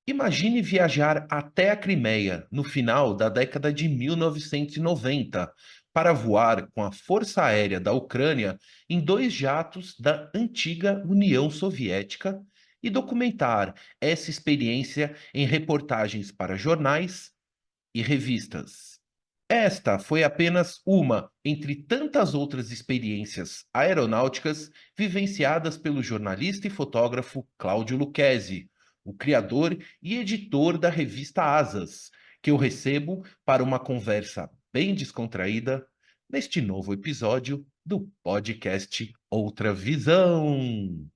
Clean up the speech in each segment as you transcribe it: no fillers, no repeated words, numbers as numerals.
Imagine viajar até a Crimeia no final da década de 1990 para voar com a Força Aérea da Ucrânia em dois jatos da antiga União Soviética e documentar essa experiência em reportagens para jornais e revistas. Esta foi apenas uma entre tantas outras experiências aeronáuticas vivenciadas pelo jornalista e fotógrafo Cláudio Lucchesi, o criador e editor da revista Asas, que eu recebo para uma conversa bem descontraída neste novo episódio do podcast Outra Visão.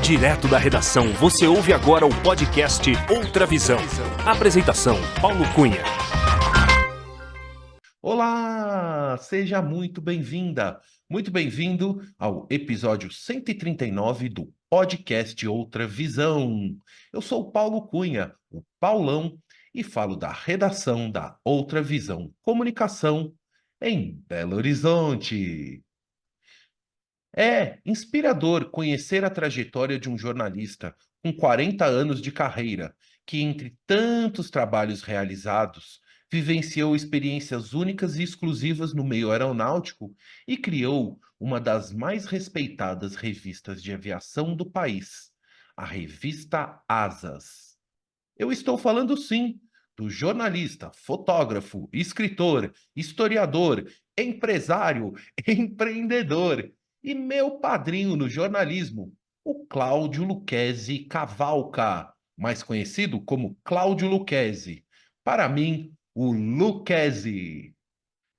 Direto da redação, você ouve agora o podcast Outra Visão. Apresentação, Paulo Cunha. Olá, seja muito bem-vinda, muito bem-vindo ao episódio 139 do podcast Outra Visão. Eu sou o Paulo Cunha, o Paulão, e falo da redação da Outra Visão Comunicação em Belo Horizonte. É inspirador conhecer a trajetória de um jornalista com 40 anos de carreira, que, entre tantos trabalhos realizados, vivenciou experiências únicas e exclusivas no meio aeronáutico e criou uma das mais respeitadas revistas de aviação do país, a revista Asas. Eu estou falando, sim, do jornalista, fotógrafo, escritor, historiador, empresário, empreendedor e meu padrinho no jornalismo, o Cláudio Lucchesi Cavalca, mais conhecido como Cláudio Lucchesi. Para mim, o Lucchesi.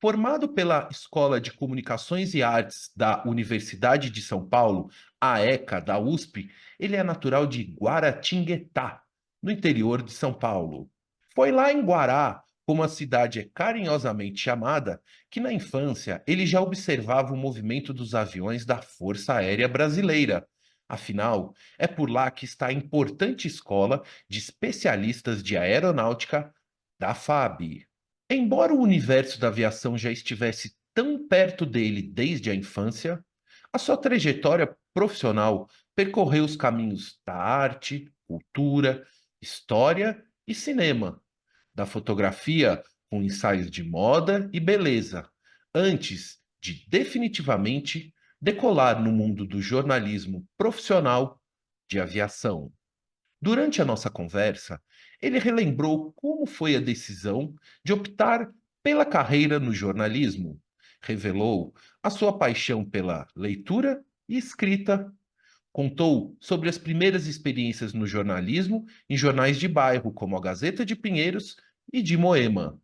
Formado pela Escola de Comunicações e Artes da Universidade de São Paulo, a ECA da USP, ele é natural de Guaratinguetá, no interior de São Paulo. Foi lá em Guará, como a cidade é carinhosamente chamada, que na infância ele já observava o movimento dos aviões da Força Aérea Brasileira. Afinal, é por lá que está a importante escola de especialistas de aeronáutica da FAB. Embora o universo da aviação já estivesse tão perto dele desde a infância, a sua trajetória profissional percorreu os caminhos da arte, cultura, história e cinema, da fotografia com ensaios de moda e beleza, antes de definitivamente decolar no mundo do jornalismo profissional de aviação. Durante a nossa conversa, ele relembrou como foi a decisão de optar pela carreira no jornalismo. Revelou a sua paixão pela leitura e escrita. Contou sobre as primeiras experiências no jornalismo em jornais de bairro, como a Gazeta de Pinheiros e de Moema.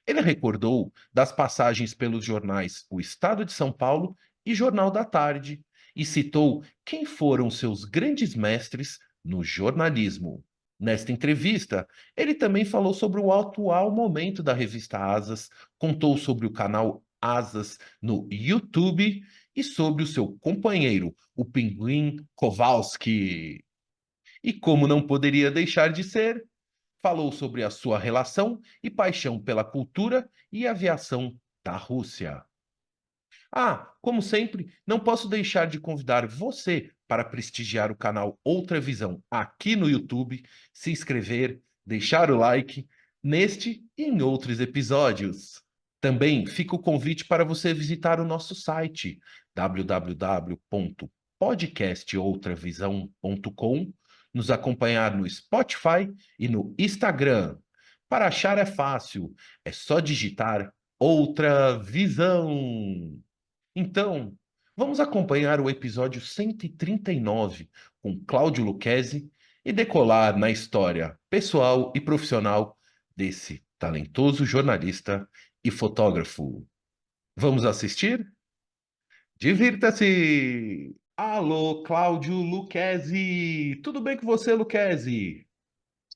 Ele recordou das passagens pelos jornais O Estado de São Paulo e Jornal da Tarde e citou quem foram seus grandes mestres no jornalismo. Nesta entrevista, ele também falou sobre o atual momento da revista Asas, contou sobre o canal Asas no YouTube e sobre o seu companheiro, o Pinguim Kowalski. E como não poderia deixar de ser, falou sobre a sua relação e paixão pela cultura e aviação da Rússia. Ah, como sempre, não posso deixar de convidar você para prestigiar o canal Outra Visão aqui no YouTube, se inscrever, deixar o like neste e em outros episódios. Também fica o convite para você visitar o nosso site www.podcastoutravisão.com, nos acompanhar no Spotify e no Instagram. Para achar é fácil, é só digitar Outra Visão. Então, vamos acompanhar o episódio 139 com Cláudio Lucchesi e decolar na história pessoal e profissional desse talentoso jornalista e fotógrafo. Vamos assistir? Divirta-se! Alô, Cláudio Lucchesi! Tudo bem com você, Lucchesi?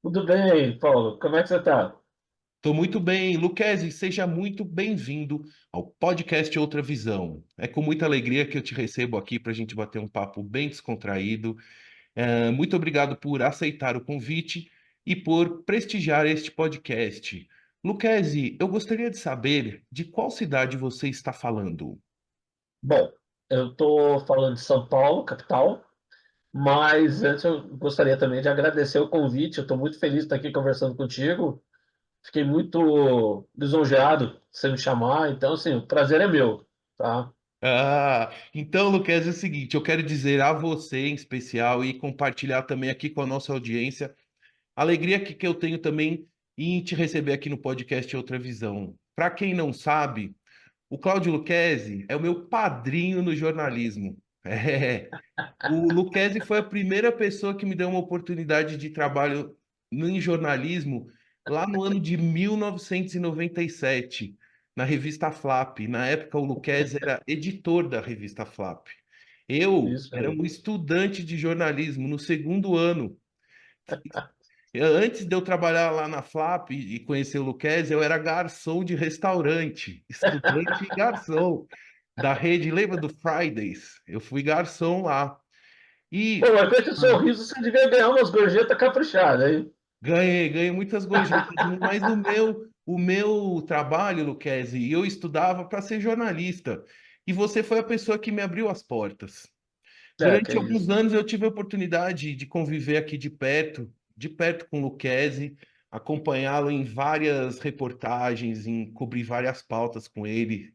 Tudo bem, Paulo? Como é que você está? Estou muito bem. Lucchesi, seja muito bem-vindo ao podcast Outra Visão. É com muita alegria que eu te recebo aqui para a gente bater um papo bem descontraído. Muito obrigado por aceitar o convite e por prestigiar este podcast. Lucchesi, eu gostaria de saber de qual cidade você está falando. Bom, eu estou falando de São Paulo, capital, mas antes eu gostaria também de agradecer o convite. Eu estou muito feliz de estar aqui conversando contigo. Fiquei muito lisonjeado de você me chamar. Então, assim, o prazer é meu, tá? Então, Lucchesi, é o seguinte, eu quero dizer a você em especial e compartilhar também aqui com a nossa audiência a alegria que eu tenho também em te receber aqui no podcast Outra Visão. Para quem não sabe, o Cláudio Lucchesi é o meu padrinho no jornalismo. É, o Lucchesi foi a primeira pessoa que me deu uma oportunidade de trabalho em jornalismo lá no ano de 1997, na revista Flap. Na época, o Lucchesi era editor da revista Flap. Eu Isso era aí. um estudante de jornalismo no segundo ano. Antes de eu trabalhar lá na Flap e conhecer o Lucchesi, eu era garçom de restaurante, estudante e garçom da rede, lembra do Fridays? Eu fui garçom lá. Pô, E mas com esse sorriso você devia ganhar umas gorjetas caprichadas, hein? ganhei muitas gorjetas, mas o meu trabalho, Luquezzi, eu estudava para ser jornalista. E você foi a pessoa que me abriu as portas. É, que Durante é alguns isso. anos eu tive a oportunidade de conviver aqui de perto com o Lucchesi, acompanhá-lo em várias reportagens, em cobrir várias pautas com ele.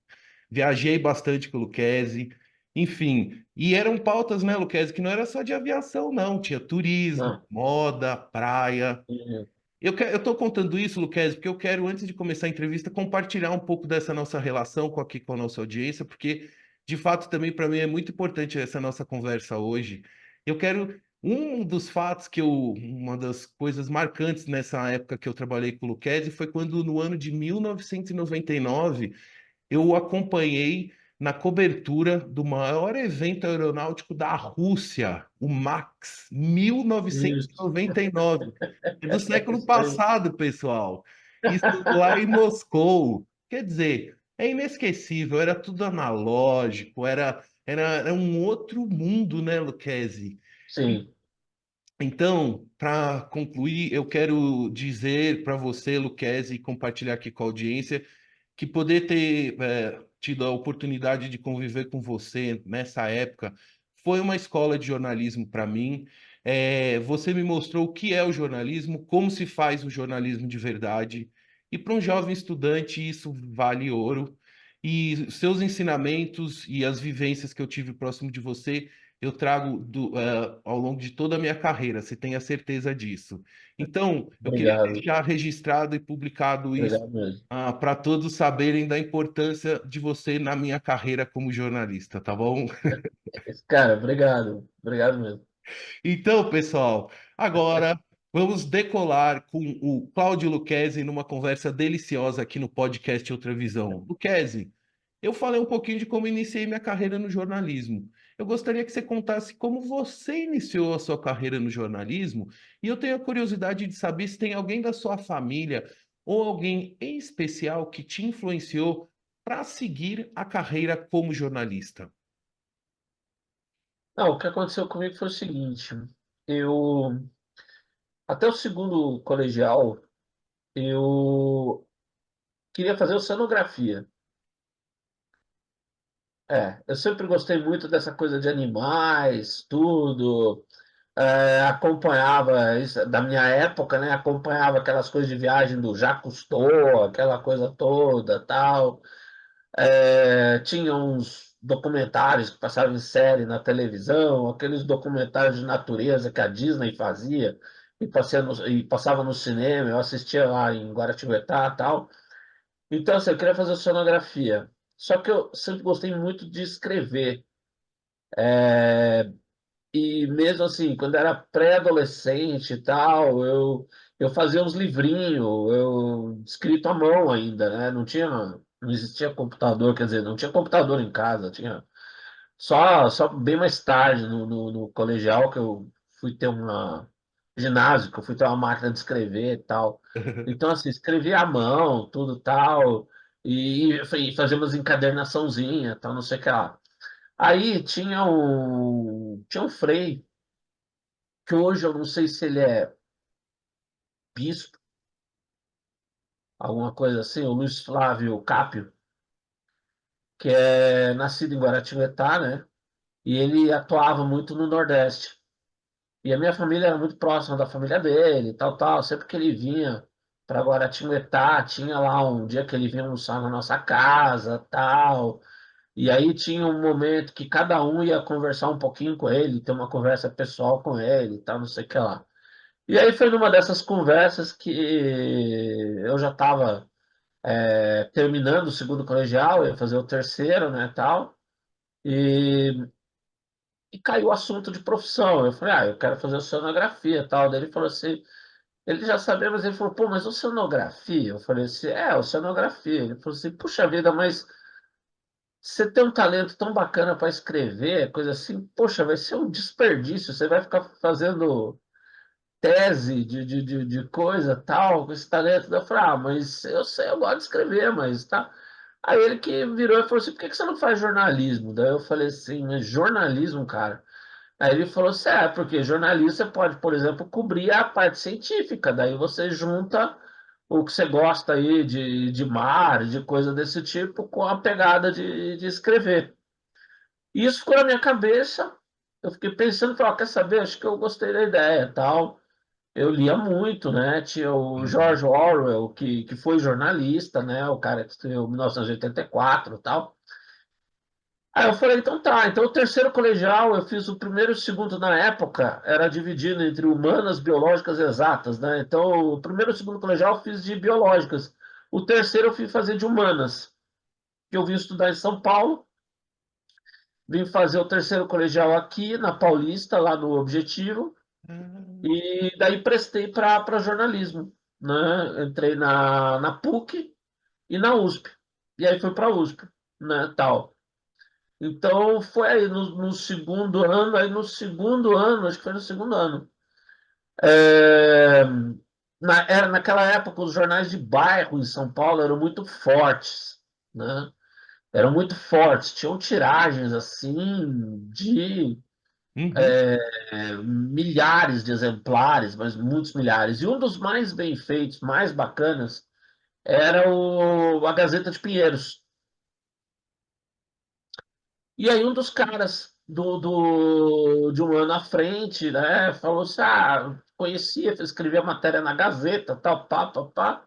Viajei bastante com o Lucchesi, enfim. E eram pautas, né, Lucchesi, que não era só de aviação, não. Tinha turismo, Não, moda, praia. e- Eu estou contando isso, Luquez, porque eu quero, antes de começar a entrevista, compartilhar um pouco dessa nossa relação aqui com a nossa audiência, porque, de fato, também para mim é muito importante essa nossa conversa hoje. Eu quero. Um dos fatos uma das coisas marcantes nessa época que eu trabalhei com o Luquezzi foi quando, no ano de 1999, eu o acompanhei na cobertura do maior evento aeronáutico da Rússia, o MAX, isso. 1999. É do século Isso aí. passado, pessoal. Isso lá em Moscou. Quer dizer, é inesquecível, era tudo analógico, era um outro mundo, né, Lucchesi? Sim. Então, para concluir, eu quero dizer para você, Lucchesi, e compartilhar aqui com a audiência, que poder ter tido a oportunidade de conviver com você nessa época foi uma escola de jornalismo para mim. Você me mostrou o que é o jornalismo, como se faz o jornalismo de verdade. E para um jovem estudante, isso vale ouro. E seus ensinamentos e as vivências que eu tive próximo de você eu trago ao longo de toda a minha carreira, você tenha certeza disso. Então, eu queria Obrigado. deixar registrado e publicado isso Obrigado mesmo. para todos saberem da importância de você na minha carreira como jornalista, tá bom? Cara, obrigado. Obrigado mesmo. Então, pessoal, agora vamos decolar com o Cláudio Lucchesi numa conversa deliciosa aqui no podcast Outra Visão. Lucchesi, eu falei um pouquinho de como iniciei minha carreira no jornalismo. Eu gostaria que você contasse como você iniciou a sua carreira no jornalismo, e eu tenho a curiosidade de saber se tem alguém da sua família ou alguém em especial que te influenciou para seguir a carreira como jornalista. Não, o que aconteceu comigo foi o seguinte. Eu, até o segundo colegial, eu queria fazer oceanografia. Eu sempre gostei muito dessa coisa de animais, tudo. Acompanhava isso da minha época, né? Acompanhava aquelas coisas de viagem do Jacques Cousteau, aquela coisa toda, tal. Tinha uns documentários que passavam em série na televisão, aqueles documentários de natureza que a Disney fazia e passava no cinema. Eu assistia lá em Guaratinguetá, tal. Então, assim, eu queria fazer sonografia. Só que eu sempre gostei muito de escrever. E mesmo assim, quando era pré-adolescente e tal, eu fazia uns livrinhos, eu escrito à mão ainda, né? Não existia computador, quer dizer, não tinha computador em casa, tinha só bem mais tarde no colegial que eu fui ter uma ginásio, que eu fui ter uma máquina de escrever e tal. Então, assim, escrevia à mão, tudo tal, e fazia umas encadernaçãozinha, tal, não sei o que lá. Aí tinha um Frei, que hoje eu não sei se ele é bispo alguma coisa assim, o Luiz Flávio Capio, que é nascido em Guaratinguetá, né? E ele atuava muito no Nordeste. E a minha família era muito próxima da família dele, tal, tal. Sempre que ele vinha para Guaratinguetá, tinha lá um dia que ele vinha almoçar na nossa casa, tal. E aí tinha um momento que cada um ia conversar um pouquinho com ele, ter uma conversa pessoal com ele, tal, não sei o que lá. E aí foi numa dessas conversas que eu já estava terminando o segundo colegial, ia fazer o terceiro, né, tal. E e caiu o assunto de profissão. Eu falei, eu quero fazer oceanografia e tal. Daí ele falou assim, ele já sabia, mas ele falou, pô, mas oceanografia? Eu falei assim, oceanografia. Ele falou assim, puxa vida, mas você tem um talento tão bacana para escrever, coisa assim, poxa, vai ser um desperdício. Você vai ficar fazendo tese de coisa tal, com esse talento. Eu falei, mas eu sei, eu gosto de escrever, mas tá. Aí ele que virou e falou assim, por que que você não faz jornalismo? Daí eu falei assim, mas jornalismo, cara? Aí ele falou assim, porque jornalista pode, por exemplo, cobrir a parte científica, daí você junta o que você gosta aí de mar, de coisa desse tipo, com a pegada de escrever. E isso ficou na minha cabeça, eu fiquei pensando, falei, quer saber, acho que eu gostei da ideia, tal. Eu lia muito, né, tinha o Uhum. George Orwell, que foi jornalista, né, o cara que escreveu 1984 e tal. Aí eu falei, então tá. Então o terceiro colegial, eu fiz o primeiro e o segundo na época, era dividido entre humanas, biológicas e exatas, né? Então o primeiro e o segundo colegial eu fiz de biológicas. O terceiro eu fui fazer de humanas, que eu vim estudar em São Paulo. Vim fazer o terceiro colegial aqui na Paulista, lá no Objetivo. Ah, E daí prestei para jornalismo, né? Entrei na PUC e na USP. E aí fui para a USP, né? Tal. Então, foi aí no segundo ano, acho que foi no segundo ano. É, era naquela época, os jornais de bairro em São Paulo eram muito fortes, né? Eram muito fortes, tinham tiragens assim de uhum. milhares de exemplares, mas muitos milhares. E um dos mais bem feitos, mais bacanas, era a Gazeta de Pinheiros. E aí um dos caras de um ano à frente, né, falou assim, conhecia, escrevia matéria na Gazeta, tal, pá, pá, pá.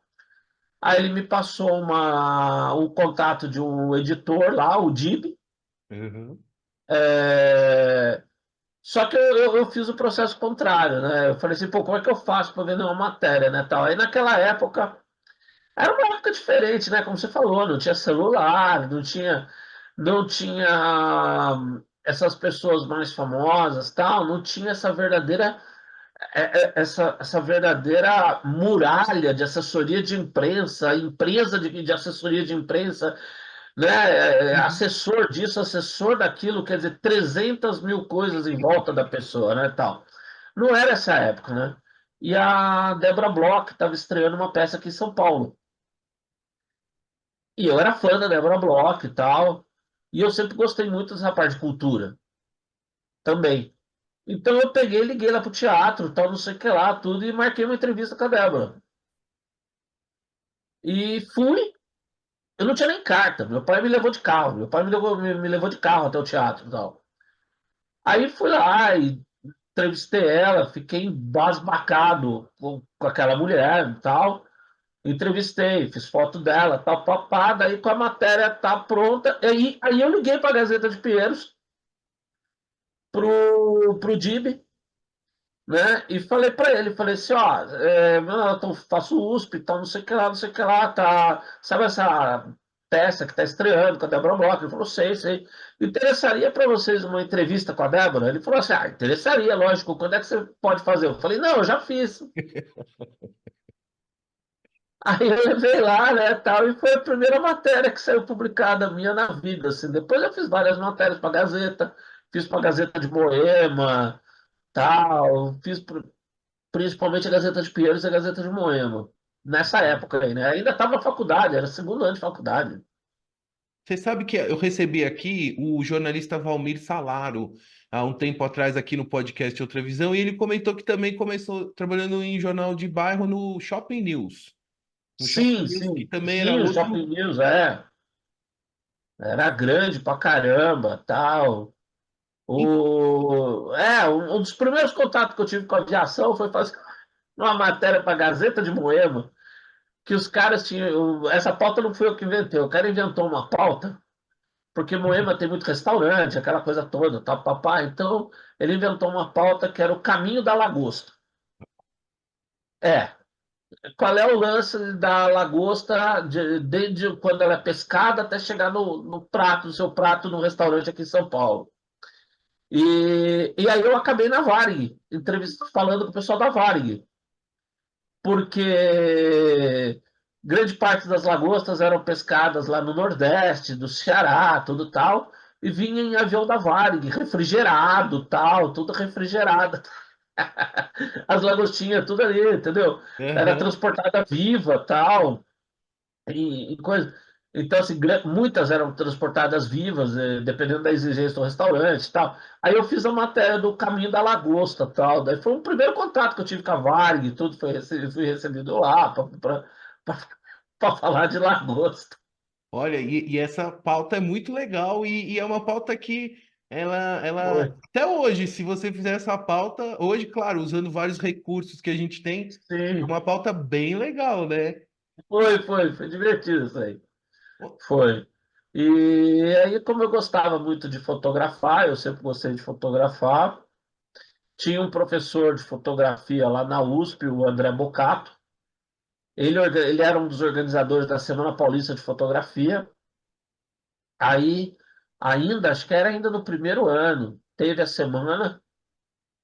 Aí ele me passou o contato de um editor lá, o Dib. Uhum. é, Só que eu fiz o processo contrário, né? Eu falei assim, pô, como é que eu faço para vender uma matéria, né, tal? Aí naquela época era uma época diferente, né? Como você falou, não tinha celular, não tinha essas pessoas mais famosas, tal, não tinha essa verdadeira muralha de assessoria de imprensa, empresa de assessoria de imprensa, né? Uhum. Assessor disso, assessor daquilo, quer dizer, 300 mil coisas em volta da pessoa, né? Tal. Não era essa época, né? E a Débora Bloch estava estreando uma peça aqui em São Paulo. E eu era fã da Débora Bloch e tal. E eu sempre gostei muito dessa parte de cultura também. Então eu peguei, liguei lá pro teatro, tal, não sei o que lá, tudo, e marquei uma entrevista com a Débora. E fui, eu não tinha nem carta. Meu pai me levou de carro. Meu pai me levou de carro até o teatro e tal. Aí fui lá e entrevistei ela, fiquei embasbacado com aquela mulher e tal. Entrevistei, fiz foto dela, tal, papá, daí com a matéria tá pronta. Aí eu liguei para a Gazeta de Pinheiros, pro Dib, né? E falei para ele, falei assim, eu faço USP, tal, não sei o que lá, não sei o que lá, tá. Sabe essa peça que tá estreando com a Débora Bloch? Ele falou, sei, sei. Interessaria para vocês uma entrevista com a Débora? Ele falou assim, interessaria, lógico. Quando é que você pode fazer? Eu falei, não, eu já fiz. Aí eu levei lá, né, tal, e foi a primeira matéria que saiu publicada minha na vida, assim. Depois eu fiz várias matérias para Gazeta, fiz para Gazeta de Moema, tal, principalmente a Gazeta de Pinheiros e a Gazeta de Moema. Nessa época aí, né? Ainda estava na faculdade, era segundo ano de faculdade. Você sabe que eu recebi aqui o jornalista Valmir Salaro há um tempo atrás aqui no podcast Outra Visão e ele comentou que também começou trabalhando em jornal de bairro no Shopping News. No Shopping Sim, News, que sim, também era sim, o outro. Shopping News, era grande pra caramba, tal. Um dos primeiros contatos que eu tive com a aviação foi fazer uma matéria para a Gazeta de Moema, que os caras tinham. Essa pauta não fui eu que inventei, o cara inventou uma pauta, porque Moema tem muito restaurante, aquela coisa toda, tá, papá. Então, ele inventou uma pauta que era o caminho da lagosta. É, qual é o lance da lagosta desde quando ela é pescada até chegar no prato, no seu prato, no restaurante aqui em São Paulo. E aí eu acabei na Varig, falando com o pessoal da Varig, porque grande parte das lagostas eram pescadas lá no Nordeste, do Ceará, tudo tal, e vinha em avião da Varig, refrigerado, tal, tudo refrigerado. As lagostinhas, tudo ali, entendeu? Era Aham. transportada viva, tal. E coisa. Então, assim, muitas eram transportadas vivas, dependendo da exigência do restaurante e tal. Aí eu fiz a matéria do caminho da lagosta tal. Daí foi o primeiro contato que eu tive com a Varg, tudo fui recebido lá para falar de lagosta. Olha, e essa pauta é muito legal e é uma pauta que Foi, até hoje, se você fizer essa pauta, hoje, claro, usando vários recursos que a gente tem, é sim, uma pauta bem legal, né? foi divertido isso aí. Foi. E aí, como eu gostava muito de fotografar, eu sempre gostei de fotografar, tinha um professor de fotografia lá na USP, o André Bocato. Ele era um dos organizadores da Semana Paulista de Fotografia. Aí, acho que era ainda no primeiro ano, teve a semana.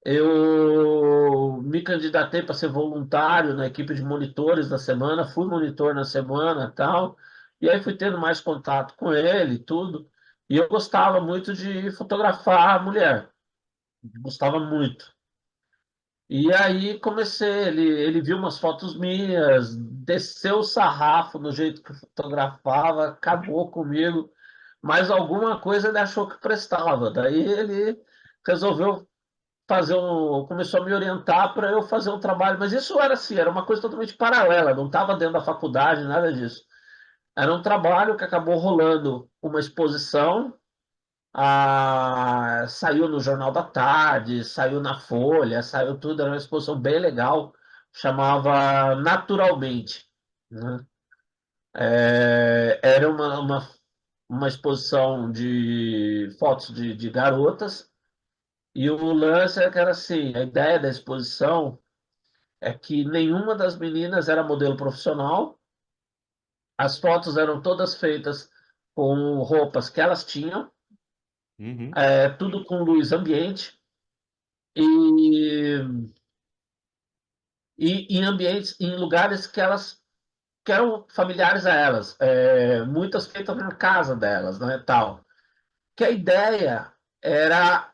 Eu me candidatei para ser voluntário na equipe de monitores da semana, fui monitor na semana, tal. E aí fui tendo mais contato com ele, e tudo. E eu gostava muito de fotografar a mulher, gostava muito. E aí comecei, ele viu umas fotos minhas, desceu o sarrafo no jeito que eu fotografava, acabou comigo, mas alguma coisa ele achou que prestava. Daí ele resolveu começou a me orientar para eu fazer um trabalho, mas isso era assim, era uma coisa totalmente paralela, não estava dentro da faculdade, nada disso. Era um trabalho que acabou rolando uma exposição, saiu no Jornal da Tarde, saiu na Folha, saiu tudo, era uma exposição bem legal, chamava Naturalmente, né? Era uma exposição de fotos de garotas, e o lance é que era assim, a ideia da exposição é que nenhuma das meninas era modelo profissional, as fotos eram todas feitas com roupas que elas tinham, Uhum, tudo com luz ambiente, e em ambientes, em lugares que eram familiares a elas, muitas feitas na casa delas, né, tal. Que a ideia era,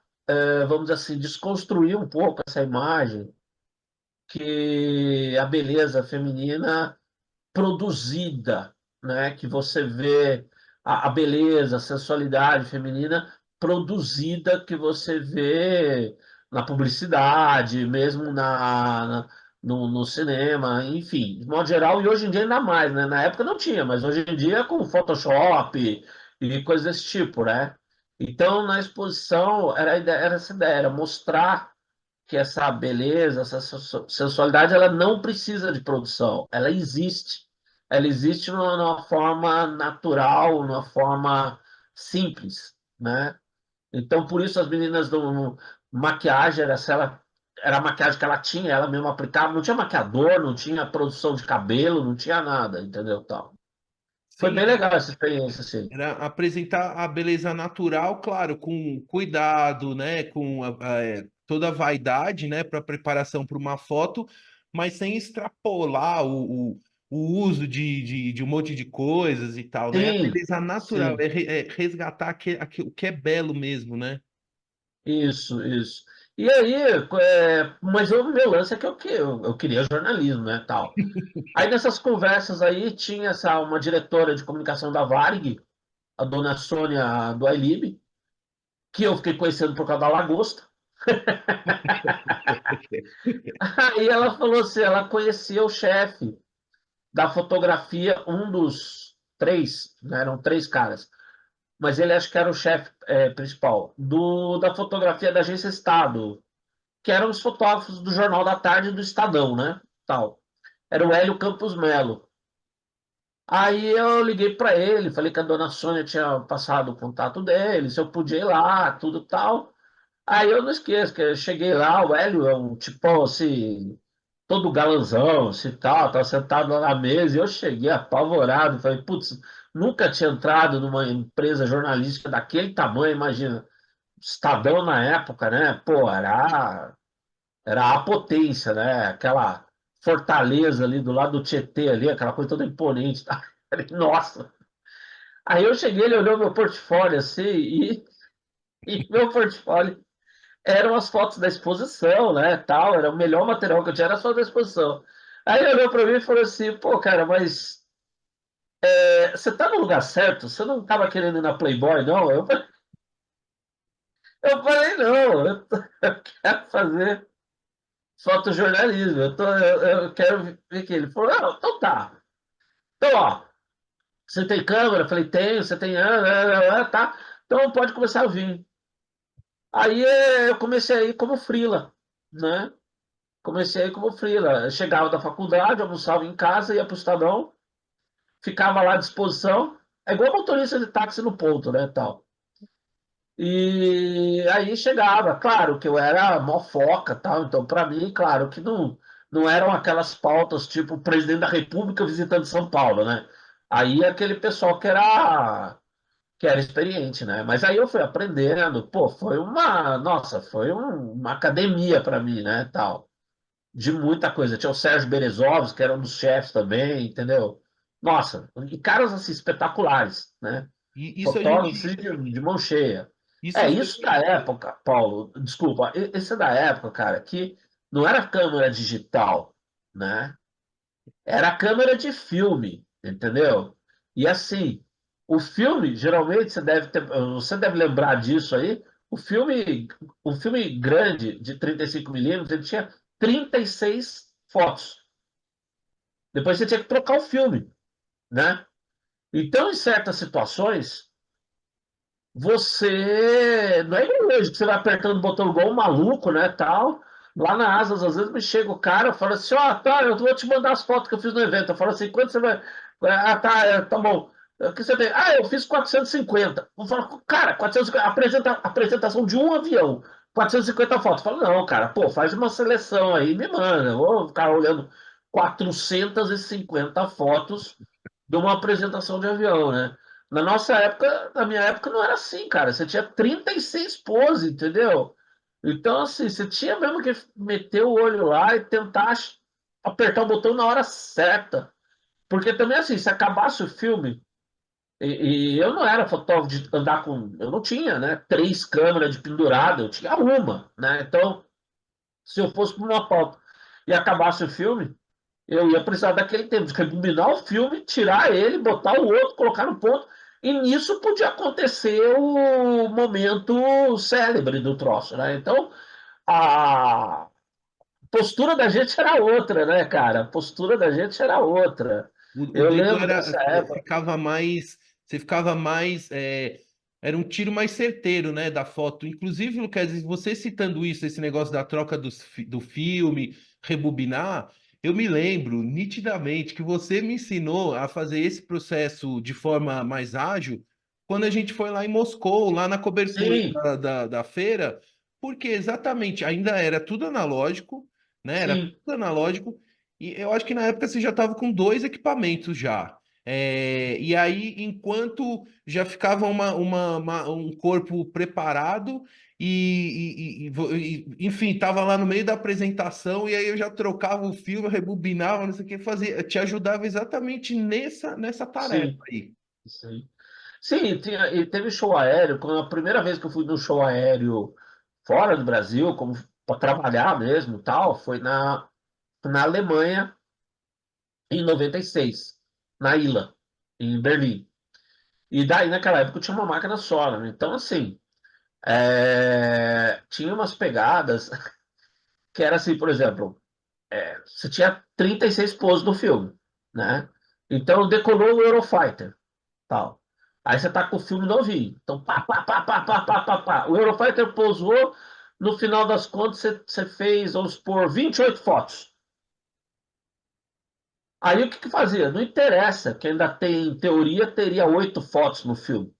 vamos dizer assim, desconstruir um pouco essa imagem que a beleza feminina produzida, né, que você vê a beleza, a sensualidade feminina produzida que você vê na publicidade, mesmo no cinema, enfim, de modo geral, e hoje em dia ainda mais, né? Na época não tinha, mas hoje em dia com Photoshop e coisas desse tipo, né? Então, na exposição, era essa ideia, era mostrar que essa beleza, essa sensualidade, ela não precisa de produção, ela existe. Ela existe numa forma natural, numa forma simples, né? Então, por isso as meninas do maquiagem era a maquiagem que ela tinha, ela mesma aplicava, não tinha maquiador, não tinha produção de cabelo, não tinha nada, entendeu? Tal. Foi sim, bem legal essa experiência, assim. era apresentar a beleza natural, claro, com cuidado, né, com toda a vaidade, né, para preparação para uma foto, mas sem extrapolar o uso de um monte de coisas e tal, né? A Sim, beleza natural sim. é resgatar o que é belo mesmo, né? Isso, isso. E aí, mas o meu lance é que eu queria jornalismo, né, tal. Aí nessas conversas aí tinha uma diretora de comunicação da Varig, a dona Sônia do iLib, que eu fiquei conhecendo por causa da lagosta. Aí ela falou assim, ela conhecia o chefe da fotografia, um dos três, né, eram três caras, mas ele acho que era o chefe principal, da fotografia da Agência Estado, que eram os fotógrafos do Jornal da Tarde e do Estadão, né? Tal. Era o Hélio Campos Melo. Aí eu liguei para ele, falei que a dona Sônia tinha passado o contato dele, se eu podia ir lá, tudo tal. Aí eu não esqueço que eu cheguei lá, o Hélio é um tipo assim, todo galanzão, assim, tal, tava sentado lá na mesa, e eu cheguei apavorado, falei, putz, nunca tinha entrado numa empresa jornalística daquele tamanho, imagina, Estadão na época, né? Pô, era a potência, né? Aquela fortaleza ali do lado do Tietê ali, aquela coisa toda imponente. Tá? Nossa! Aí eu cheguei, ele olhou meu portfólio assim, e meu portfólio eram as fotos da exposição, né? Tal, era o melhor material que eu tinha, era só da exposição. Aí ele olhou para mim e falou assim: pô, cara, mas você tá no lugar certo? Você não tava querendo ir na Playboy, não? Eu falei não, eu quero fazer fotojornalismo, eu quero ver que ele falou: não, então tá. Então, ó, você tem câmera? Eu falei: tenho, você tem. Tá. Então pode começar a vir. Aí eu comecei aí como freela, né? Comecei como freela. Eu chegava da faculdade, almoçava em casa, ia para o Estadão, ficava lá à disposição. É igual motorista de táxi no ponto, né, tal. E aí chegava, claro que eu era mofoca, tal. Então, para mim, claro que não eram aquelas pautas tipo o presidente da República visitando São Paulo, né? Aí aquele pessoal que era experiente, né? Mas aí eu fui aprendendo, pô, nossa, foi uma academia para mim, né, tal de muita coisa. Tinha o Sérgio Berezovski, que era um dos chefes também, entendeu? Nossa, e caras assim, espetaculares, né? E isso a Fotógrafos gente. assim, de mão cheia. Isso É a isso da gente. época, Paulo, desculpa, esse é da época, cara, que não era câmera digital, né? Era câmera de filme, entendeu? E assim, o filme, geralmente você deve lembrar disso aí, o filme, o filme grande de 35 mm, ele tinha 36 fotos. Depois você tinha que trocar o filme, né? Então, em certas situações, você não é igual hoje que você vai apertando o botão igual um maluco, né, tal. Lá na Asas, às vezes me chega o cara, fala assim, ó, tá, eu vou te mandar as fotos que eu fiz no evento. Eu falo assim, quanto você vai... Ah, tá, tá bom. O que você tem? Ah, eu fiz 450. Eu falo, cara, 450, apresentação de um avião, 450 fotos. Eu falo, não, cara, pô, faz uma seleção aí, me manda. Eu vou ficar olhando 450 fotos de uma apresentação de avião, né? Na nossa época, na minha época, não era assim, cara. Você tinha 36 poses, entendeu? Então, assim, você tinha mesmo que meter o olho lá e tentar apertar o botão na hora certa. Porque também, assim, se acabasse o filme, e eu não era fotógrafo de andar com. Eu não tinha, né? Três câmeras de pendurada, eu tinha uma, né? Então, se eu fosse para uma pauta e acabasse o filme, eu ia precisar daquele tempo de rebobinar o filme, tirar ele, botar o outro, colocar no ponto. E nisso podia acontecer o momento célebre do troço, né? Então, a postura da gente era outra, né, cara? A postura da gente era outra. O Eu dedo lembro era, dessa época. ficava mais, você ficava mais, era um tiro mais certeiro, né, da foto. Inclusive, Lucas, você citando isso, esse negócio da troca do filme, rebobinar, eu me lembro nitidamente que você me ensinou a fazer esse processo de forma mais ágil quando a gente foi lá em Moscou, lá na cobertura Sim, da feira, porque exatamente, ainda era tudo analógico, né, era sim, tudo analógico, e eu acho que na época você já estava com dois equipamentos já. E aí, enquanto já ficava um corpo preparado enfim, estava lá no meio da apresentação e aí eu já trocava o filme, rebobinava, não sei o que, fazia, te ajudava exatamente nessa tarefa sim, aí. sim. Sim, e teve show aéreo. Quando a primeira vez que eu fui no show aéreo fora do Brasil, como para trabalhar mesmo, tal, foi na Alemanha em 96, na ILA, em Berlim. E daí, naquela época, eu tinha uma máquina só, né? Então, assim, tinha umas pegadas que era assim, por exemplo, você tinha 36 poses no filme. né? Então decolou o Eurofighter, tal. Aí você tá com o filme novinho. Então, pá, pá, pá, pá, pá, pá, pá, pá. O Eurofighter pousou, no final das contas você fez, vamos supor, 28 fotos. Aí o que que fazia? Não interessa, que ainda tem, em teoria, teria 8 fotos no filme.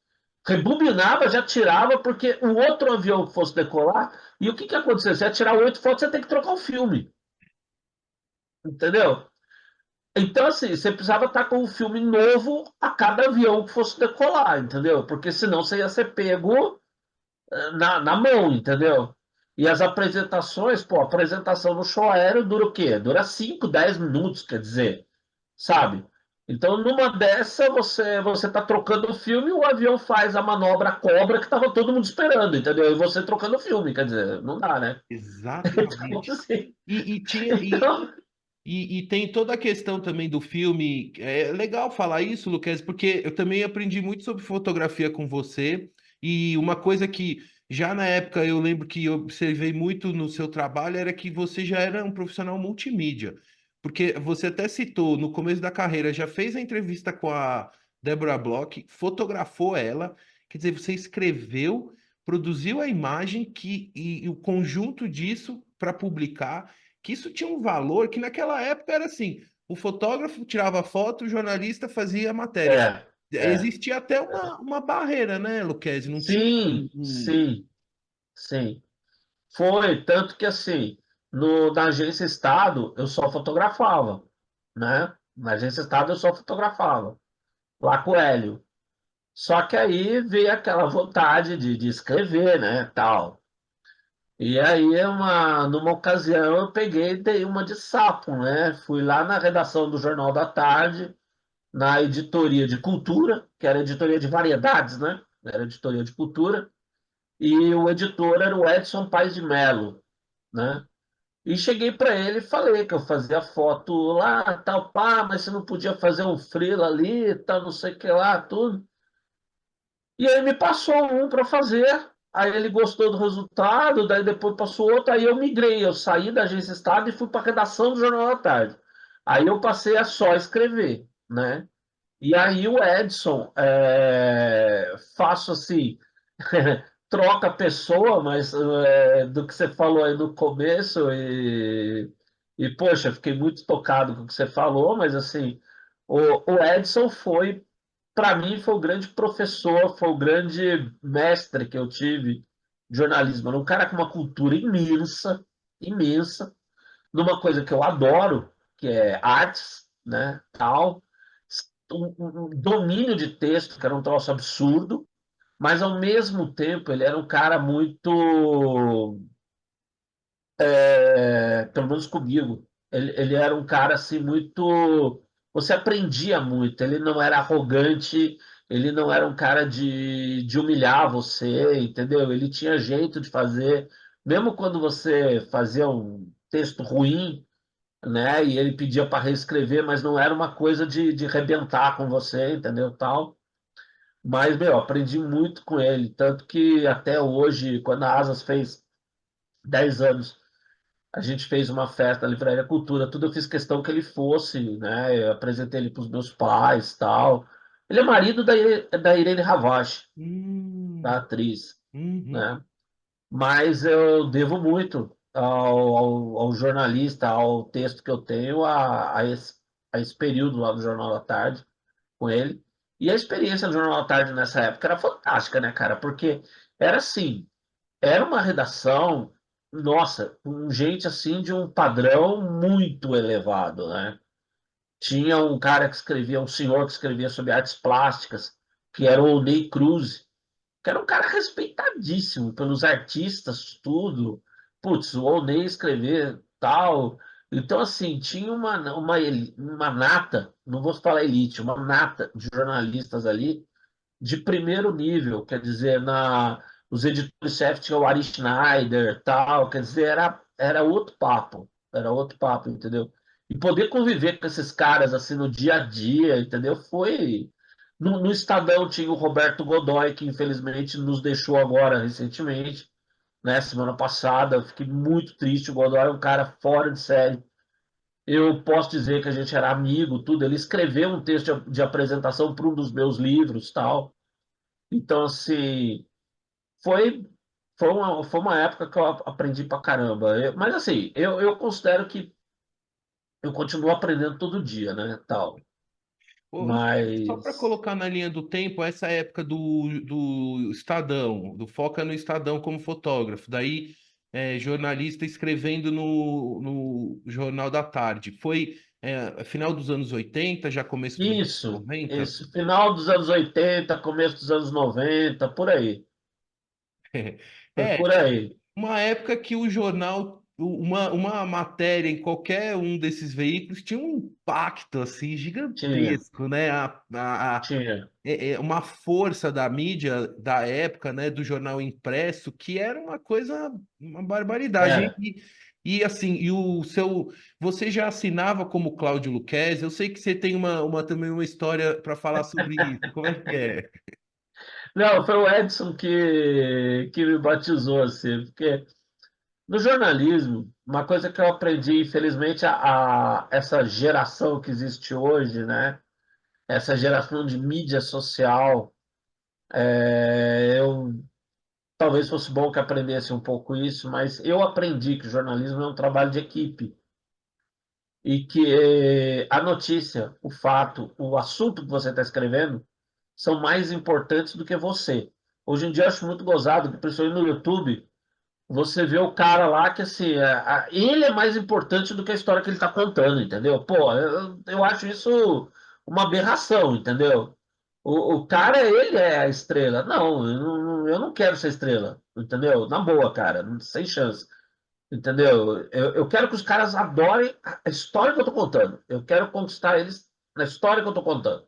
Rebobinava, já tirava, porque o outro avião que fosse decolar, e o que que aconteceu? Você ia tirar 8 fotos, você tem que trocar o filme, entendeu? Então, assim, você precisava estar com um filme novo a cada avião que fosse decolar, entendeu? Porque senão você ia ser pego na mão, entendeu? E as apresentações, pô, a apresentação no show aéreo dura o quê? Dura 5, 10 minutos, quer dizer, sabe? Então, numa dessa, você tá trocando o filme e o avião faz a manobra cobra que tava todo mundo esperando, entendeu? E você trocando o filme, quer dizer, não dá, né? Então, Exatamente. assim, E tinha, então, e tem toda a questão também do filme. É legal falar isso, Lucas, porque eu também aprendi muito sobre fotografia com você. E uma coisa que já na época eu lembro que eu observei muito no seu trabalho era que você já era um profissional multimídia. Porque você até citou no começo da carreira, já fez a entrevista com a Deborah Bloch, fotografou ela, quer dizer, você escreveu, produziu a imagem e o conjunto disso para publicar que isso tinha um valor que naquela época era assim: o fotógrafo tirava foto, o jornalista fazia a matéria. é, é. Existia até uma barreira, né, Luquezzi? Não tinha Sim, sim, sim. Foi, tanto que assim, na agência Estado eu só fotografava, né? Na agência Estado eu só fotografava, lá com o Hélio. Só que aí veio aquela vontade de escrever, né, tal. E aí, numa ocasião, eu peguei e dei uma de sapo, né? Fui lá na redação do Jornal da Tarde, na editoria de cultura, que era editoria de variedades, né? Era editoria de cultura, e o editor era o Edson Paes de Mello, né? E cheguei para ele e falei que eu fazia foto lá, tal, pá, mas você não podia fazer um freela ali, tal, não sei o que lá, tudo. E aí me passou um para fazer, aí ele gostou do resultado, daí depois passou outro, aí eu migrei, eu saí da agência Estado e fui para a redação do Jornal da Tarde. Aí eu passei a só escrever, né? E aí o Edson, faço assim, troca a pessoa, mas do que você falou aí no começo, poxa, fiquei muito tocado com o que você falou, mas assim, o Edson foi, para mim, foi o grande professor, foi o grande mestre que eu tive de jornalismo. Era um cara com uma cultura imensa, imensa, numa coisa que eu adoro, que é artes, né, tal, um domínio de texto, que era um troço absurdo, mas ao mesmo tempo ele era um cara muito, pelo menos comigo, ele era um cara assim muito, você aprendia muito, ele não era arrogante, ele não era um cara de humilhar você, entendeu? Ele tinha jeito de fazer, mesmo quando você fazia um texto ruim, né? E ele pedia para reescrever, mas não era uma coisa de rebentar com você, entendeu? Tal. Mas, meu, aprendi muito com ele. Tanto que até hoje, quando a Asas fez 10 anos, a gente fez uma festa na Livraria Cultura, tudo eu fiz questão que ele fosse, né? Eu apresentei ele para os meus pais, tal. Ele é marido da Irene Ravache, da Hum, atriz, uhum. né? Mas eu devo muito ao jornalista, ao texto que eu tenho, a esse período lá do Jornal da Tarde com ele. E a experiência do Jornal da Tarde nessa época era fantástica, né, cara? Porque era assim, era uma redação, nossa, com gente assim de um padrão muito elevado, né? Tinha um cara que escrevia, um senhor que escrevia sobre artes plásticas, que era o Ney Cruz, que era um cara respeitadíssimo pelos artistas, tudo. Putz, o Olney escrever tal. Então, assim, tinha uma nata, não vou falar elite, uma nata de jornalistas ali de primeiro nível, quer dizer, os editores-chefe tinha o Ari Schneider, tal, quer dizer, era outro papo, entendeu? E poder conviver com esses caras assim no dia a dia, entendeu? Foi no Estadão tinha o Roberto Godoy, que infelizmente nos deixou agora recentemente, né? Semana passada, eu fiquei muito triste. O Godoy é um cara fora de série, Eu posso dizer que a gente era amigo, tudo. Ele escreveu um texto de apresentação para um dos meus livros, tal. Então, assim, foi, foi uma época que eu aprendi pra caramba. Mas, assim, eu considero que eu continuo aprendendo todo dia, né, tal. Só para Mas, colocar na linha do tempo, essa época do Estadão, do Foca no Estadão como fotógrafo, daí jornalista escrevendo no Jornal da Tarde. Foi final dos anos 80, já começo dos anos isso, 90? esse final dos anos 80, começo dos anos 90, por aí. Foi É, por aí. uma época que o jornal, uma matéria em qualquer um desses veículos tinha um impacto assim Tinha, gigantesco, né? tinha. Uma força da mídia da época, né? Do jornal impresso, que era uma coisa, uma barbaridade. Era. E assim, você já assinava como Cláudio Luquezzi? Eu sei que você tem também uma história para falar sobre isso. Como é que é? Não, foi o Edson que me batizou assim, porque no jornalismo, uma coisa que eu aprendi, infelizmente, essa geração que existe hoje, né? Essa geração de mídia social, eu talvez fosse bom que aprendesse um pouco isso, mas eu aprendi que o jornalismo é um trabalho de equipe e que a notícia, o fato, o assunto que você está escrevendo são mais importantes do que você. Hoje em dia eu acho muito gozado que, principalmente no YouTube, você vê o cara lá que assim, ele é mais importante do que a história que ele está contando, entendeu? Pô, eu acho isso uma aberração, entendeu? O cara, ele é a estrela. Não, eu não quero ser estrela, entendeu? Na boa, cara, sem chance, entendeu? Eu quero que os caras adorem a história que eu tô contando. Eu quero conquistar eles na história que eu tô contando,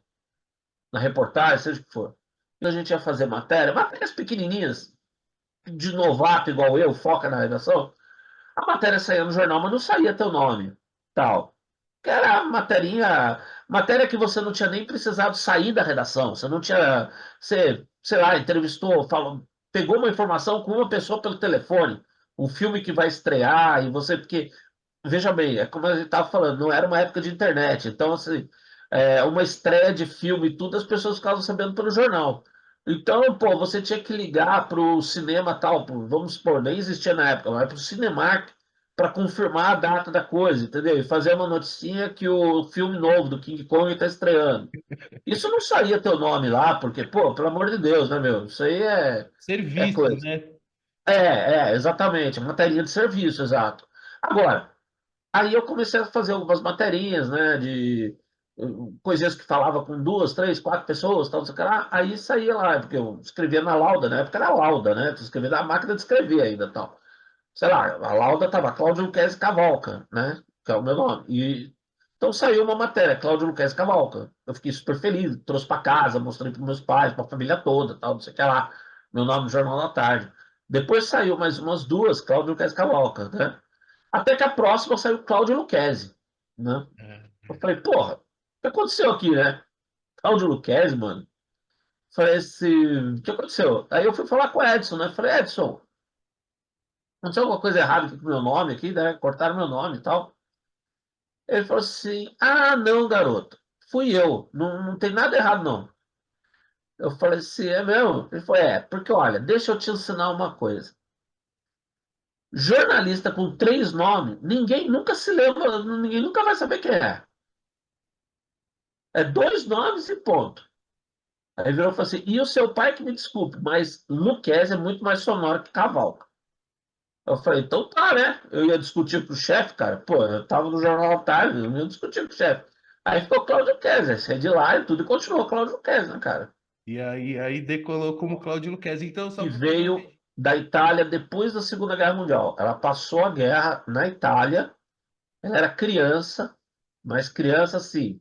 na reportagem, seja o que for. E a gente ia fazer matérias pequenininhas, de novato igual eu, foca na redação. A matéria saía no jornal, mas não saía teu nome, tal. Que era matéria que você não tinha nem precisado sair da redação. Você não tinha, você, sei lá, entrevistou, falou, pegou uma informação com uma pessoa pelo telefone, um filme que vai estrear e você, porque veja bem, é como a gente estava falando, não era uma época de internet. Então, assim, uma estreia de filme e tudo, as pessoas ficavam sabendo pelo jornal. Então, pô, você tinha que ligar para o cinema tal, vamos supor, nem existia na época, mas para o Cinemark para confirmar a data da coisa, entendeu? E fazer uma noticinha que o filme novo do King Kong está estreando. Isso não saía teu nome lá, porque, pô, pelo amor de Deus, né, meu? Isso aí é Serviço, coisa. né? Exatamente, matéria de serviço, exato. Agora, aí eu comecei a fazer algumas materinhas, né, de coisinhas que falava com duas, três, quatro pessoas, tal, não sei o que lá. Aí saía lá, porque eu escrevia na Lauda, na época era Lauda, né? Tu escrevia na máquina de escrever ainda, tal. Sei lá, a Lauda tava Cláudio Luquezzi Cavalca, né? Que é o meu nome. Então saiu uma matéria, Cláudio Luquezzi Cavalca. Eu fiquei super feliz, trouxe para casa, mostrei para meus pais, para a família toda, tal, não sei o que lá. Meu nome no Jornal da Tarde. Depois saiu mais umas duas, Cláudio Luquezzi Cavalca, né? Até que a próxima saiu Cláudio Luquezzi, né? Eu falei, porra, o que aconteceu aqui, né? Cláudio Luquezzi, mano. Falei assim, o que aconteceu? Aí eu fui falar com o Edson, né? Falei, Edson, aconteceu alguma coisa errada aqui com o meu nome aqui, né? Cortaram meu nome e tal. Ele falou assim, ah, não, garoto. Fui eu. Não, não tem nada errado, não. Eu falei assim, é mesmo? Ele falou, porque olha, deixa eu te ensinar uma coisa. Jornalista com três nomes, ninguém nunca se lembra, ninguém nunca vai saber quem é. É dois nomes e ponto. Aí virou e falou assim: e o seu pai que me desculpe, mas Luquez é muito mais sonoro que Cavalca. Eu falei: então tá, né? Eu ia discutir com o chefe, cara. Pô, eu tava no Jornal à Tarde, eu ia discutir com o chefe. Aí ficou Cláudio Kessler, saí de lá e tudo, e continuou Cláudio Kessler, né, cara? E aí decolou como Cláudio Luquezzi. Então, só Que para fazer um veio da Itália depois da Segunda Guerra Mundial. Ela passou a guerra na Itália, ela era criança, mas criança assim,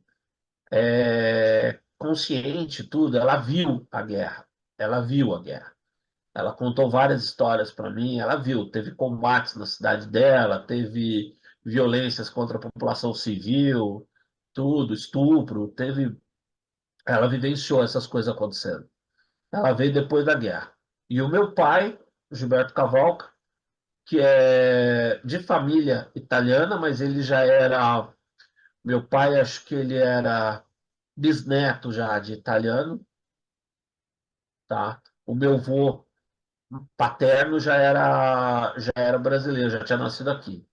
consciente, tudo. Ela viu a guerra. Ela viu a guerra. Ela contou várias histórias para mim. Ela viu, teve combates na cidade dela, teve violências contra a população civil, tudo, estupro, teve. Ela vivenciou essas coisas acontecendo. Ela veio depois da guerra. E o meu pai, Gilberto Cavalca, que é de família italiana, mas ele já era. Meu pai, acho que ele era bisneto já de italiano, tá? O meu avô paterno já era brasileiro, já tinha nascido aqui,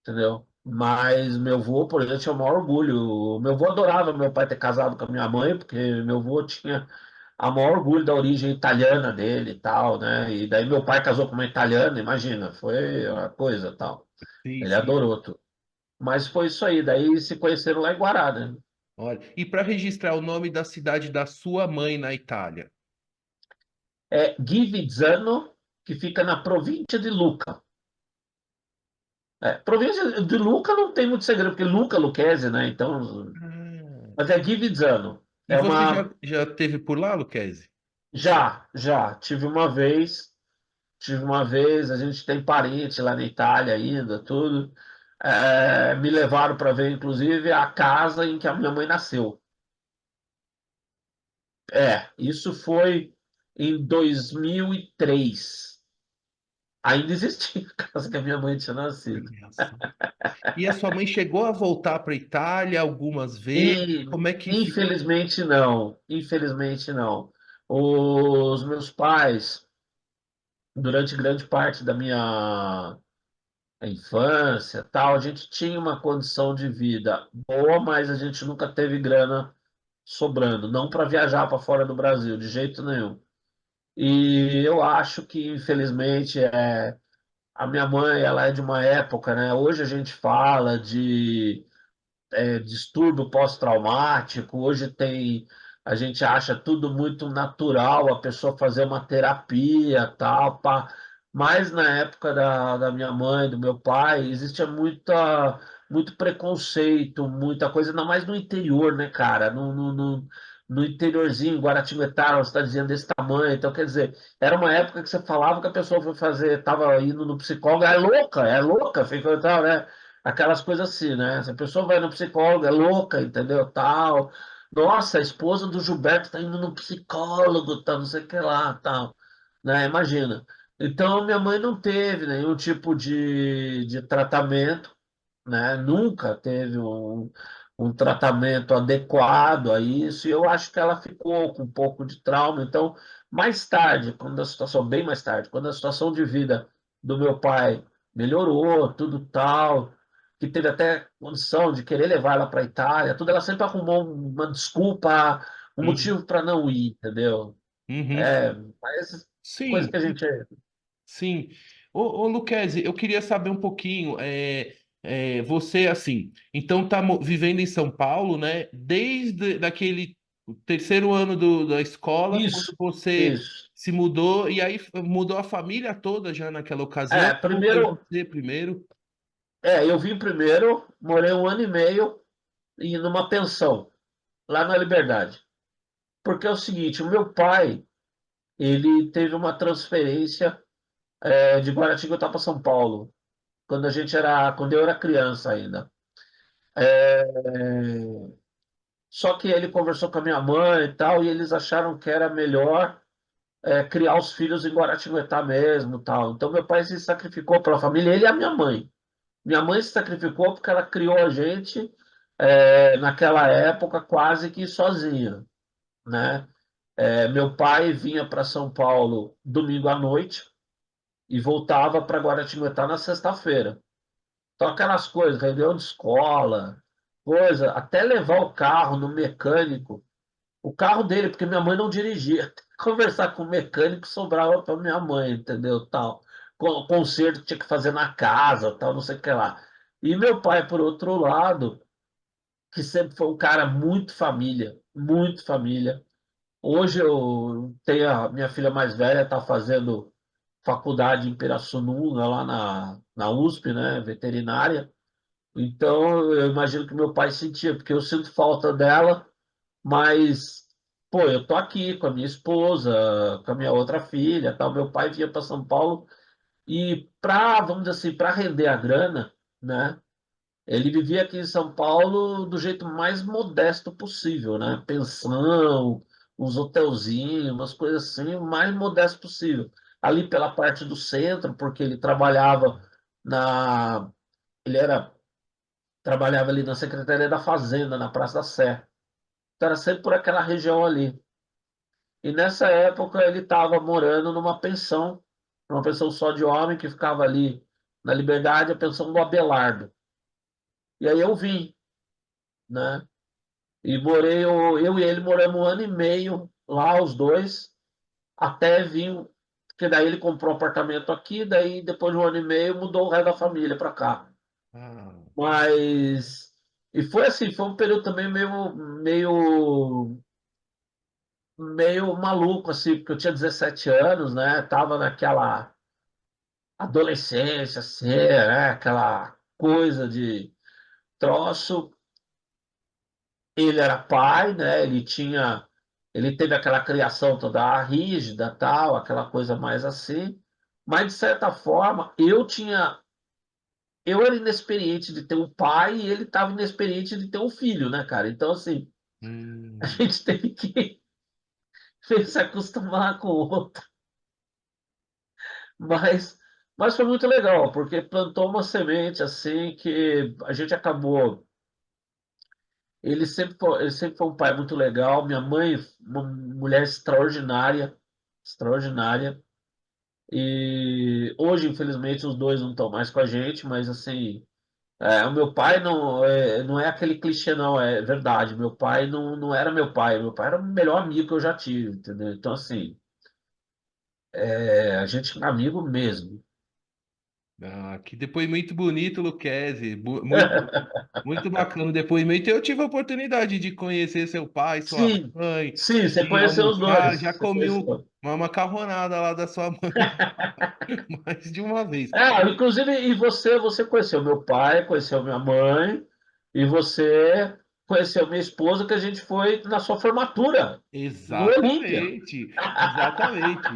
entendeu? Mas meu avô, por exemplo, tinha o maior orgulho. Meu avô adorava meu pai ter casado com a minha mãe, porque meu avô tinha a maior orgulho da origem italiana dele e tal, né? E daí meu pai casou com uma italiana, imagina, foi uma coisa tal. Sim, Ele sim. adorou tudo. Mas foi isso aí, daí se conheceram lá em Guará, né? Olha, e para registrar o nome da cidade da sua mãe na Itália? É Ghivizzano, que fica na província de Lucca. Província de Lucca não tem muito segredo, porque Lucca, Lucchese, né? Então, Ah. mas é Ghivizzano. E É você uma. já teve por lá, Luquezzi? Já. Tive uma vez, a gente tem parente lá na Itália ainda, tudo. Me levaram para ver, inclusive, a casa em que a minha mãe nasceu. Isso foi em 2003. Ainda existia a casa que a minha mãe tinha nascido. Olha só. E a sua mãe chegou a voltar para a Itália algumas vezes? E, Como é que ficou? infelizmente, não. Infelizmente, não. Os meus pais, durante grande parte da minha infância, tal, a gente tinha uma condição de vida boa, mas a gente nunca teve grana sobrando, não para viajar para fora do Brasil, de jeito nenhum. E eu acho que, infelizmente, a minha mãe, ela é de uma época, né? Hoje a gente fala de distúrbio pós-traumático. Hoje a gente acha tudo muito natural, a pessoa fazer uma terapia, tal, pá. Mas na época da minha mãe, do meu pai, existia muito preconceito, muita coisa, ainda mais no interior, né, cara? No interiorzinho, Guaratinguetá, uma cidadezinha desse tamanho. Então, quer dizer, era uma época que você falava que a pessoa foi fazer, estava indo no psicólogo, é louca, ficou tal, né? Aquelas coisas assim, né? Se a pessoa vai no psicólogo, é louca, entendeu? Tal. Nossa, a esposa do Gilberto tá indo no psicólogo, tal, não sei o que lá, tal. Né? Imagina. Então, minha mãe não teve nenhum tipo de tratamento, né? Nunca teve um tratamento adequado a isso, e eu acho que ela ficou com um pouco de trauma. Então, mais tarde, bem mais tarde, quando a situação de vida do meu pai melhorou, tudo tal, que teve até condição de querer levar ela para a Itália, tudo, ela sempre arrumou uma desculpa, um Uhum. motivo para não ir, entendeu? Uhum. Mas coisa Sim, que a gente. sim. Ô, Luquezzi, eu queria saber um pouquinho. Você, assim, então tá vivendo em São Paulo, né? Desde daquele terceiro ano da escola, quando Isso, você isso. se mudou, e aí mudou a família toda já naquela ocasião, ou foi Primeiro, você primeiro? eu vim primeiro, morei 1 ano e meio e numa pensão, lá na Liberdade. Porque é o seguinte, o meu pai, ele teve uma transferência de Guaratinguetá para São Paulo, quando eu era criança ainda. Só que ele conversou com a minha mãe e tal, e eles acharam que era melhor criar os filhos em Guaratinguetá mesmo, tal. Então meu pai se sacrificou pela família, ele e a minha mãe. Minha mãe se sacrificou porque ela criou a gente naquela época quase que sozinha, né? Meu pai vinha para São Paulo domingo à noite e voltava para Guaratinguetá na sexta-feira. Então, aquelas coisas, reunião de escola, coisa, até levar o carro no mecânico, o carro dele, porque minha mãe não dirigia. Conversar com o mecânico sobrava para minha mãe, entendeu? Tal. Conserto que tinha que fazer na casa, tal, não sei o que lá. E meu pai, por outro lado, que sempre foi um cara muito família, muito família. Hoje eu tenho a minha filha mais velha, está fazendo faculdade em Pirassununga, lá na USP, né, veterinária. Então eu imagino que meu pai sentia, porque eu sinto falta dela, mas, pô, eu tô aqui com a minha esposa, com a minha outra filha, tal. Meu pai vinha para São Paulo e vamos dizer assim, para render a grana, né? Ele vivia aqui em São Paulo do jeito mais modesto possível, né? Pensão, uns hotelzinhos, umas coisas assim, o mais modesto possível. Ali pela parte do centro, porque ele trabalhava na. Ele era trabalhava ali na Secretaria da Fazenda, na Praça da Sé. Então era sempre por aquela região ali. E nessa época ele estava morando numa pensão só de homem, que ficava ali na Liberdade, a pensão do Abelardo. E aí eu vim, né? E morei, eu e ele moramos 1 ano e meio lá, os dois, até vir, porque daí ele comprou um apartamento aqui, daí depois de 1 ano e meio mudou o resto da família para cá. Ah, Mas, e foi assim, foi um período também meio maluco, assim, porque eu tinha 17 anos, né? Tava naquela adolescência, assim, né? Aquela coisa de troço. Ele era pai, né? Ele teve aquela criação toda rígida, tal, aquela coisa mais assim. Mas de certa forma, eu era inexperiente de ter um pai e ele estava inexperiente de ter um filho, né, cara? Então assim, a hum. gente teve que se acostumar com o outro. Mas, mas foi muito legal, porque plantou uma semente assim que a gente acabou. Ele sempre foi um pai muito legal. Minha mãe, uma mulher extraordinária, extraordinária. E hoje, infelizmente, os dois não estão mais com a gente, mas assim, o meu pai não é aquele clichê, não, é verdade. Meu pai não era meu pai era o melhor amigo que eu já tive, entendeu? Então, assim, a gente é amigo mesmo. Ah, que depoimento bonito, Luquezzi. Muito, muito bacana o depoimento. Eu tive a oportunidade de conhecer seu pai, sua Sim, mãe, sim, você de conheceu os almoçar. Já dois. Você comi conheceu. uma macarronada lá da sua mãe mais de uma vez. Inclusive, e você conheceu meu pai, conheceu minha mãe, e você conheceu minha esposa, que a gente foi na sua formatura, no Olímpia. Exatamente, exatamente.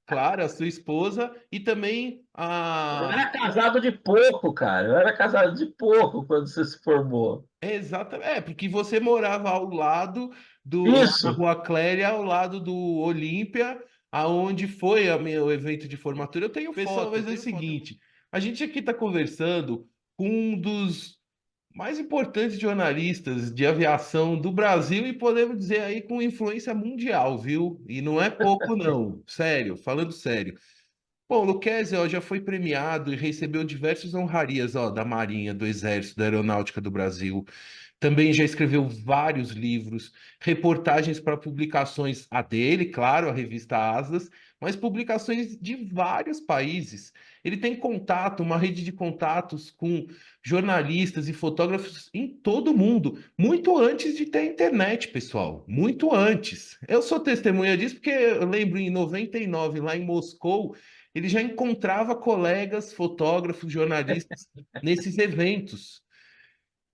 Claro, a sua esposa e também Eu a. era casado de pouco, cara. Eu era casado de pouco quando você se formou. Exatamente, porque você morava ao lado lá na Isso, Rua Clélia, ao lado do Olímpia, aonde foi meu evento de formatura. Eu tenho foto. Mas é o seguinte, a gente aqui está conversando com um dos mais importantes jornalistas de aviação do Brasil e podemos dizer aí com influência mundial, viu? E não é pouco, não. Sério, falando sério. Bom, o Lucchesi, ó, já foi premiado e recebeu diversas honrarias, ó, da Marinha, do Exército, da Aeronáutica do Brasil. Também já escreveu vários livros, reportagens para publicações, a dele, claro, a revista Asas, mas publicações de vários países. Ele tem contato, uma rede de contatos com jornalistas e fotógrafos em todo o mundo, muito antes de ter internet, pessoal, muito antes. Eu sou testemunha disso porque eu lembro em 99, lá em Moscou, ele já encontrava colegas, fotógrafos, jornalistas nesses eventos.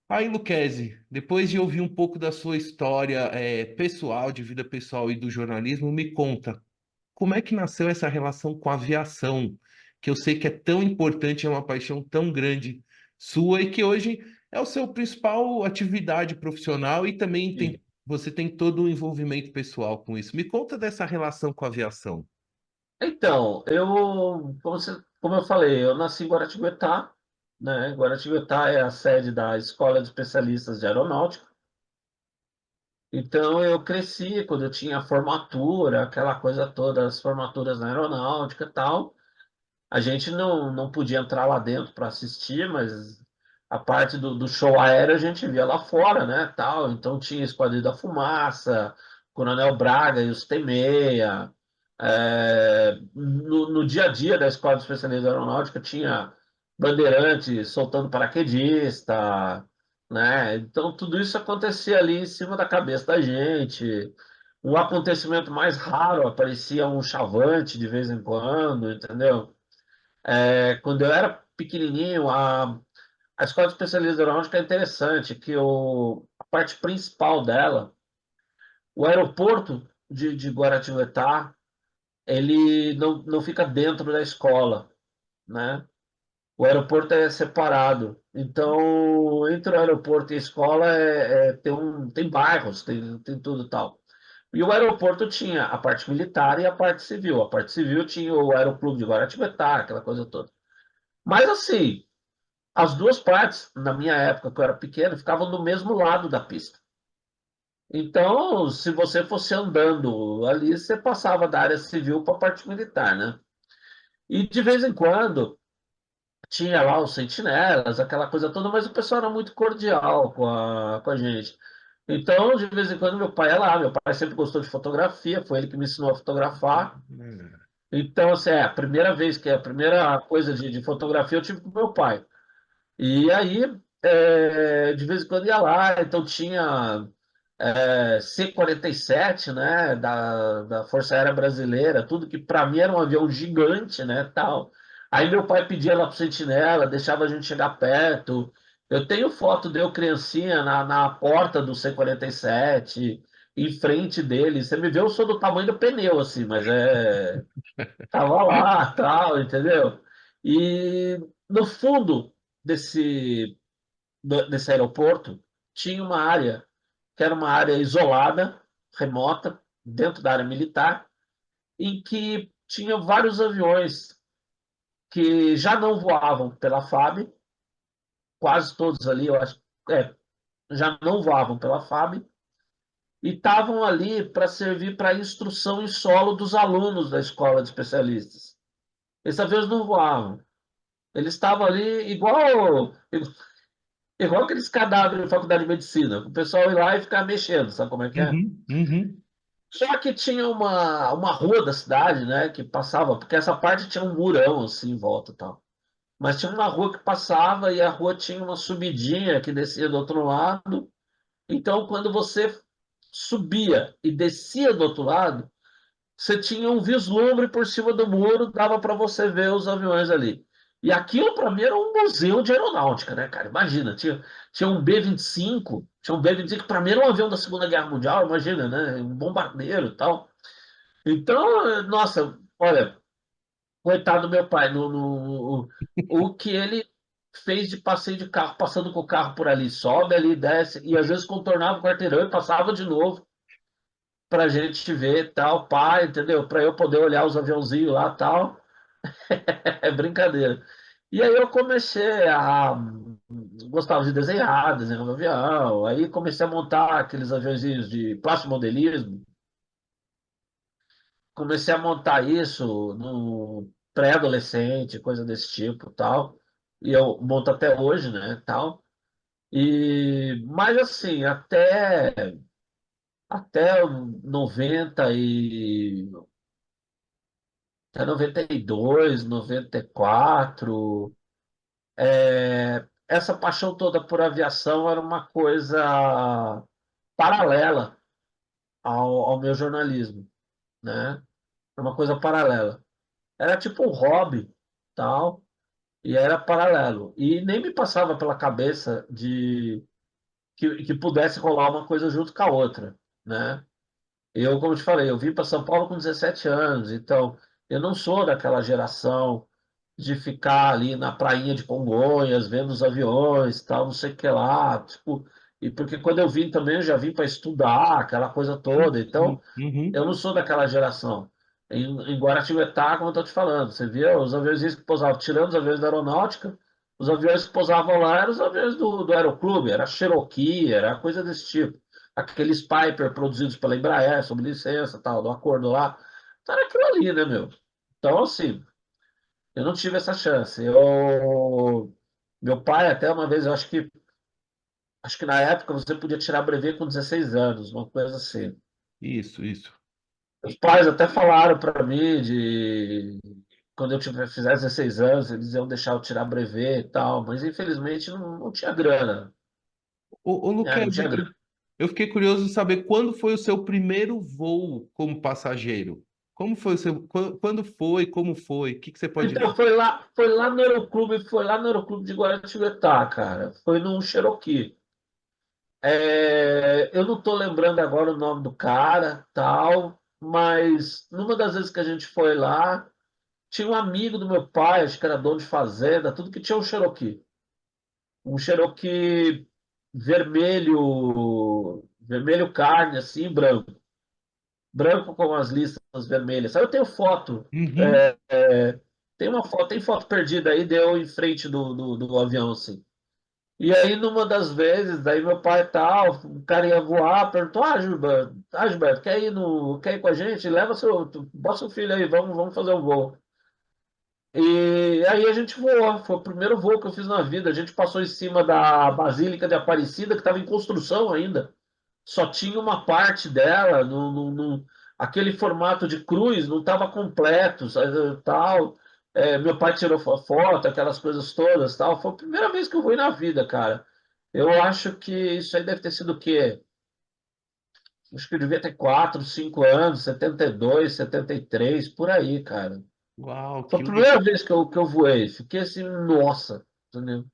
Aí, Luquezzi, depois de ouvir um pouco da sua história pessoal, de vida pessoal e do jornalismo, me conta, como é que nasceu essa relação com a aviação, que eu sei que é tão importante, é uma paixão tão grande sua e que hoje é o seu principal atividade profissional e também sim. você tem todo o envolvimento pessoal com isso. Me conta dessa relação com a aviação. Então, como eu falei, eu nasci em Guaratinguetá, né? Guaratinguetá é a sede da Escola de Especialistas de Aeronáutica. Então, eu cresci quando eu tinha formatura, aquela coisa toda, as formaturas na aeronáutica e tal. A gente não podia entrar lá dentro para assistir, mas a parte do show aéreo a gente via lá fora, né, tal. Então tinha Esquadrilha da Fumaça, Coronel Braga e os T-6. No dia a dia da Escola de Especialistas de Aeronáutica tinha bandeirante soltando paraquedista, né? Então tudo isso acontecia ali em cima da cabeça da gente. Um acontecimento mais raro, aparecia um chavante de vez em quando, entendeu? Quando eu era pequenininho, a escola de especialistas aeronáutica é interessante, que a parte principal dela, o aeroporto de Guaratinguetá, ele não fica dentro da escola, né? O aeroporto é separado. Então, entre o aeroporto e a escola tem bairros, tem tudo tal. E o aeroporto tinha a parte militar e a parte civil. A parte civil tinha o Aeroclube de Guaratinguetá, aquela coisa toda. Mas assim, as duas partes, na minha época, que eu era pequeno, ficavam do mesmo lado da pista. Então, se você fosse andando ali, você passava da área civil para a parte militar, né? E de vez em quando tinha lá os sentinelas, aquela coisa toda, mas o pessoal era muito cordial com a gente. Então, de vez em quando, meu pai ia lá. Meu pai sempre gostou de fotografia, foi ele que me ensinou a fotografar. Então, assim, a primeira vez que a primeira coisa de fotografia eu tive com meu pai. E aí, de vez em quando ia lá, então tinha C-47, né, da Força Aérea Brasileira, tudo que para mim era um avião gigante, né, tal. Aí meu pai pedia lá pro sentinela, deixava a gente chegar perto. Eu tenho foto de eu criancinha na porta do C-47, em frente dele. Você me vê, eu sou do tamanho do pneu, assim, mas tava lá, tal, entendeu? E no fundo desse, desse aeroporto tinha uma área que era uma área isolada, remota, dentro da área militar, em que tinha vários aviões que já não voavam pela FAB, quase todos ali, eu acho, já não voavam pela FAB, e estavam ali para servir para instrução em solo dos alunos da escola de especialistas. Esses aviões não voavam. Eles estavam ali igual aqueles cadáveres de faculdade de medicina. O pessoal ir lá e ficar mexendo, sabe como é que é? Uhum, uhum, Só que tinha uma rua da cidade, né, que passava, porque essa parte tinha um murão assim em volta e tal. Mas tinha uma rua que passava e a rua tinha uma subidinha que descia do outro lado. Então, quando você subia e descia do outro lado, você tinha um vislumbre por cima do muro, dava para você ver os aviões ali. E aquilo para mim era um museu de aeronáutica, né, cara? Imagina, tinha um B-25, tinha um B-25 que para mim era um avião da Segunda Guerra Mundial, imagina, né? Um bombardeiro e tal. Então, nossa, olha, coitado do meu pai, o que ele fez de passeio de carro, passando com o carro por ali, sobe ali, desce, e às vezes contornava o quarteirão e passava de novo pra gente ver tal, pai, entendeu? Pra eu poder olhar os aviãozinhos lá tal. É brincadeira. E aí eu comecei a gostava de desenhar, desenhar um avião, aí comecei a montar aqueles aviãozinhos de plástico modelismo. Comecei a montar isso no pré-adolescente, coisa desse tipo, tal. E eu monto até hoje, né, tal. Mas assim, até 90 até 92, 94, essa paixão toda por aviação era uma coisa paralela ao meu jornalismo, né? Era uma coisa paralela. Era tipo um hobby, tal. E era paralelo. E nem me passava pela cabeça de que pudesse rolar uma coisa junto com a outra, né? Eu, como te falei, eu vim para São Paulo com 17 anos, então eu não sou daquela geração de ficar ali na prainha de Congonhas, vendo os aviões, tal, não sei o que lá, tipo, e porque quando eu vim também eu já vim para estudar, aquela coisa toda, então uhum. eu não sou daquela geração. Em Guaratinguetá, como eu estou te falando, você via os aviões que pousavam, tirando os aviões da aeronáutica, os aviões que pousavam lá eram os aviões do Aeroclube, era Cherokee, era coisa desse tipo. Aqueles Piper produzidos pela Embraer, sob licença, tal, do acordo lá. Então era aquilo ali, né, meu? Então, assim, eu não tive essa chance. Meu pai, até uma vez, eu acho que na época você podia tirar brevet com 16 anos, uma coisa assim. Isso, isso. Os pais até falaram para mim de quando eu fizesse 16 anos, eles iam deixar eu tirar brevet e tal, mas infelizmente não tinha grana. Ô, Não Luquezzi, tinha grana. eu fiquei curioso de saber quando foi o seu primeiro voo como passageiro. Como foi o seu, quando foi, como foi? O que que você pode Então dizer? foi lá no Aeroclube de Guaratinguetá, cara. Foi num Cherokee. Eu não estou lembrando agora o nome do cara, tal, mas numa das vezes que a gente foi lá, tinha um amigo do meu pai, acho que era dono de fazenda, tudo que tinha um Cherokee. Um Cherokee vermelho, vermelho carne, assim, branco. Branco com as listas vermelhas. Aí eu tenho foto, Uhum. Tem foto perdida aí, deu em frente do avião, assim. E aí, numa das vezes, daí meu pai tal, o cara ia voar, perguntou, Gilberto, quer ir com a gente? Bota seu filho aí, vamos fazer um voo. E aí a gente voou, foi o primeiro voo que eu fiz na vida. A gente passou em cima da Basílica de Aparecida, que estava em construção ainda. Só tinha uma parte dela, aquele formato de cruz, não estava completo, sabe, tal. Meu pai tirou foto, aquelas coisas todas, tal. Foi a primeira vez que eu fui na vida, cara. Eu acho que isso aí deve ter sido o quê? Acho que eu devia ter 4, 5 anos, 72, 73, por aí, cara. Uau, Foi que a legal. primeira vez que eu voei. Fiquei assim, nossa, entendeu?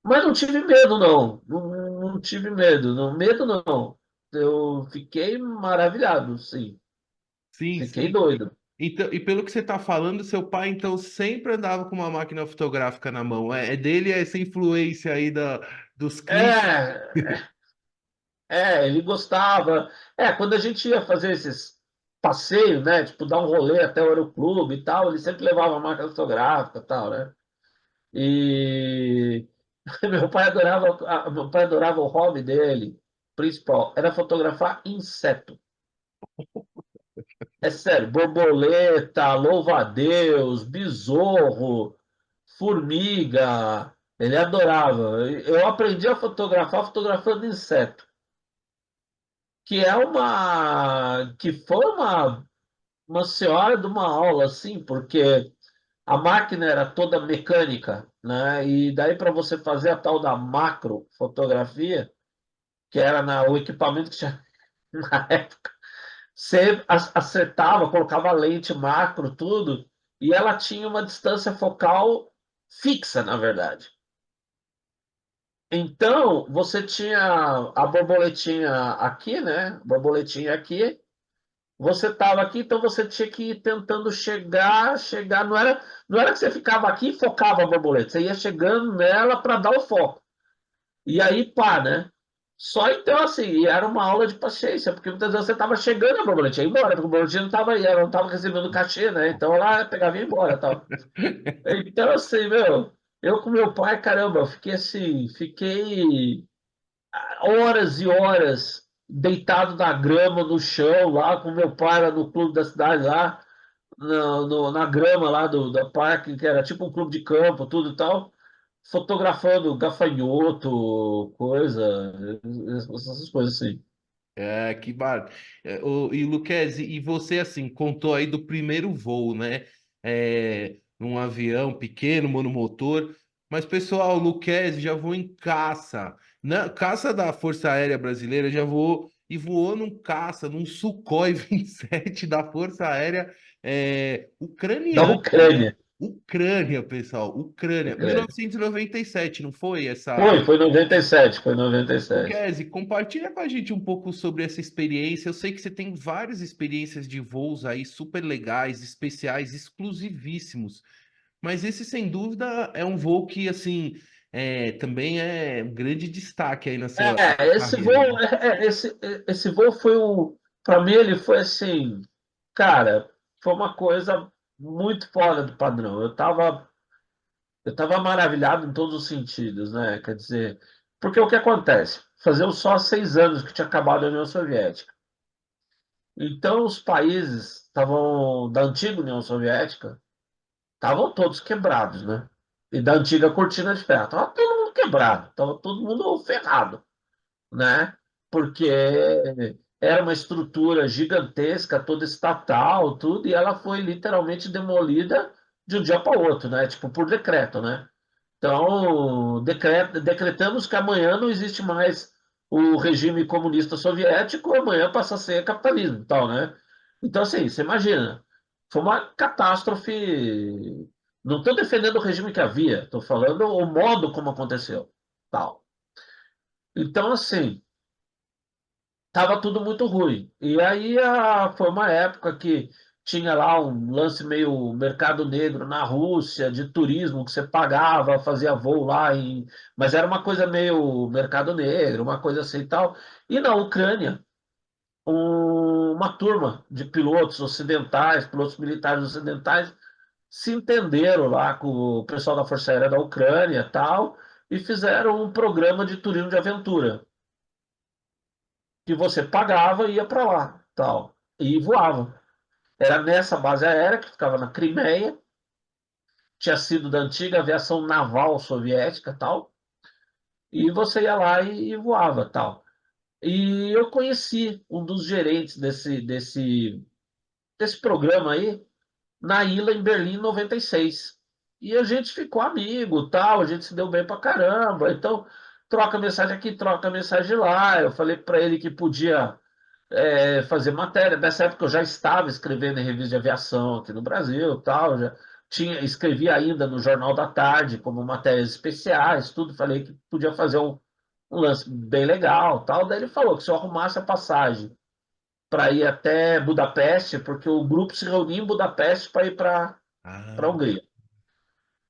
Mas não tive medo, não. Não tive medo. Não, medo, não. Eu fiquei maravilhado, sim. Sim, Fiquei sim. doido. Então, e pelo que você está falando, seu pai então sempre andava com uma máquina fotográfica na mão. É dele essa influência aí dos clipes. É, ele gostava. Quando a gente ia fazer esses passeios, né? Tipo, dar um rolê até o aeroclube e tal, ele sempre levava a máquina fotográfica e tal, né? E meu pai adorava o hobby dele, principal, era fotografar inseto. É sério, borboleta, louva-a-Deus, besouro, formiga. Ele adorava. Eu aprendi a fotografar fotografando inseto, que foi uma senhora de uma aula, assim, porque a máquina era toda mecânica, né? E daí para você fazer a tal da macro fotografia, que era o equipamento que tinha na época, você acertava, colocava lente macro, tudo, e ela tinha uma distância focal fixa, na verdade. Então, você tinha a borboletinha aqui, né? A borboletinha aqui. Você estava aqui, então você tinha que ir tentando chegar. Não era que você ficava aqui e focava a borboleta. Você ia chegando nela para dar o foco. E aí, pá, né? Só então, assim, era uma aula de paciência, porque muitas vezes você estava chegando a borboletinha ia embora, porque a borboletinha não estava aí, ela não estava recebendo cachê, né? Então ela pegava e ia embora tal. Então, assim, meu, eu com meu pai, caramba, eu fiquei assim, fiquei horas e horas deitado na grama, no chão, lá com meu pai, lá no clube da cidade, lá, na grama lá da parque, que era tipo um clube de campo, tudo e tal, fotografando gafanhoto, essas coisas assim. É, que bar... e Luquezzi, e você assim contou aí do primeiro voo, né? Num avião pequeno, monomotor. Mas pessoal, Luquezzi já voou em caça, na caça da Força Aérea Brasileira, já voou e voou num caça, num Sukhoi 27 da Força Aérea Da ucraniana. Ucrânia. Ucrânia, pessoal, Ucrânia. Ucrânia. 1997, não foi essa? Foi 97, foi 97. Luquezzi, compartilha com a gente um pouco sobre essa experiência. Eu sei que você tem várias experiências de voos aí super legais, especiais, exclusivíssimos. Mas esse, sem dúvida, é um voo que, assim, também é um grande destaque aí na sua Esse carreira, voo, né? esse voo foi para mim ele foi assim, cara, foi uma coisa muito fora do padrão. Eu tava maravilhado em todos os sentidos, né? Quer dizer, porque o que acontece? Faziam só 6 anos que tinha acabado a União Soviética. Então os países estavam da antiga União Soviética estavam todos quebrados, né? E da antiga cortina de ferro, tava todo mundo quebrado, tava todo mundo ferrado, né? Porque era uma estrutura gigantesca, toda estatal, tudo, e ela foi literalmente demolida de um dia para o outro, né? Tipo, por decreto, né? Então, decretamos que amanhã não existe mais o regime comunista soviético, amanhã passa a ser capitalismo, e tal, né? Então, assim, você imagina, foi uma catástrofe. Não estou defendendo o regime que havia, estou falando o modo como aconteceu, tal. Então, assim, tava tudo muito ruim. E aí foi uma época que tinha lá um lance meio mercado negro na Rússia, de turismo, que você pagava, fazia voo lá, mas era uma coisa meio mercado negro, uma coisa assim e tal. E na Ucrânia, uma turma de pilotos ocidentais, pilotos militares ocidentais, se entenderam lá com o pessoal da Força Aérea da Ucrânia e tal, e fizeram um programa de turismo de aventura, que você pagava e ia para lá, tal, e voava. Era nessa base aérea que ficava na Crimeia, tinha sido da antiga aviação naval soviética, tal, e você ia lá e voava, tal. E eu conheci um dos gerentes desse programa aí na Ilha em Berlim em 96. E a gente ficou amigo, tal, a gente se deu bem pra caramba. Então, troca mensagem aqui, troca mensagem lá. Eu falei para ele que podia fazer matéria. Nessa época eu já estava escrevendo em revista de aviação aqui no Brasil, tal, já escrevi ainda no Jornal da Tarde como matérias especiais, tudo. Falei que podia fazer um lance bem legal, tal. Daí ele falou que se eu arrumasse a passagem para ir até Budapeste, porque o grupo se reunia em Budapeste para ir para a Ah, Hungria.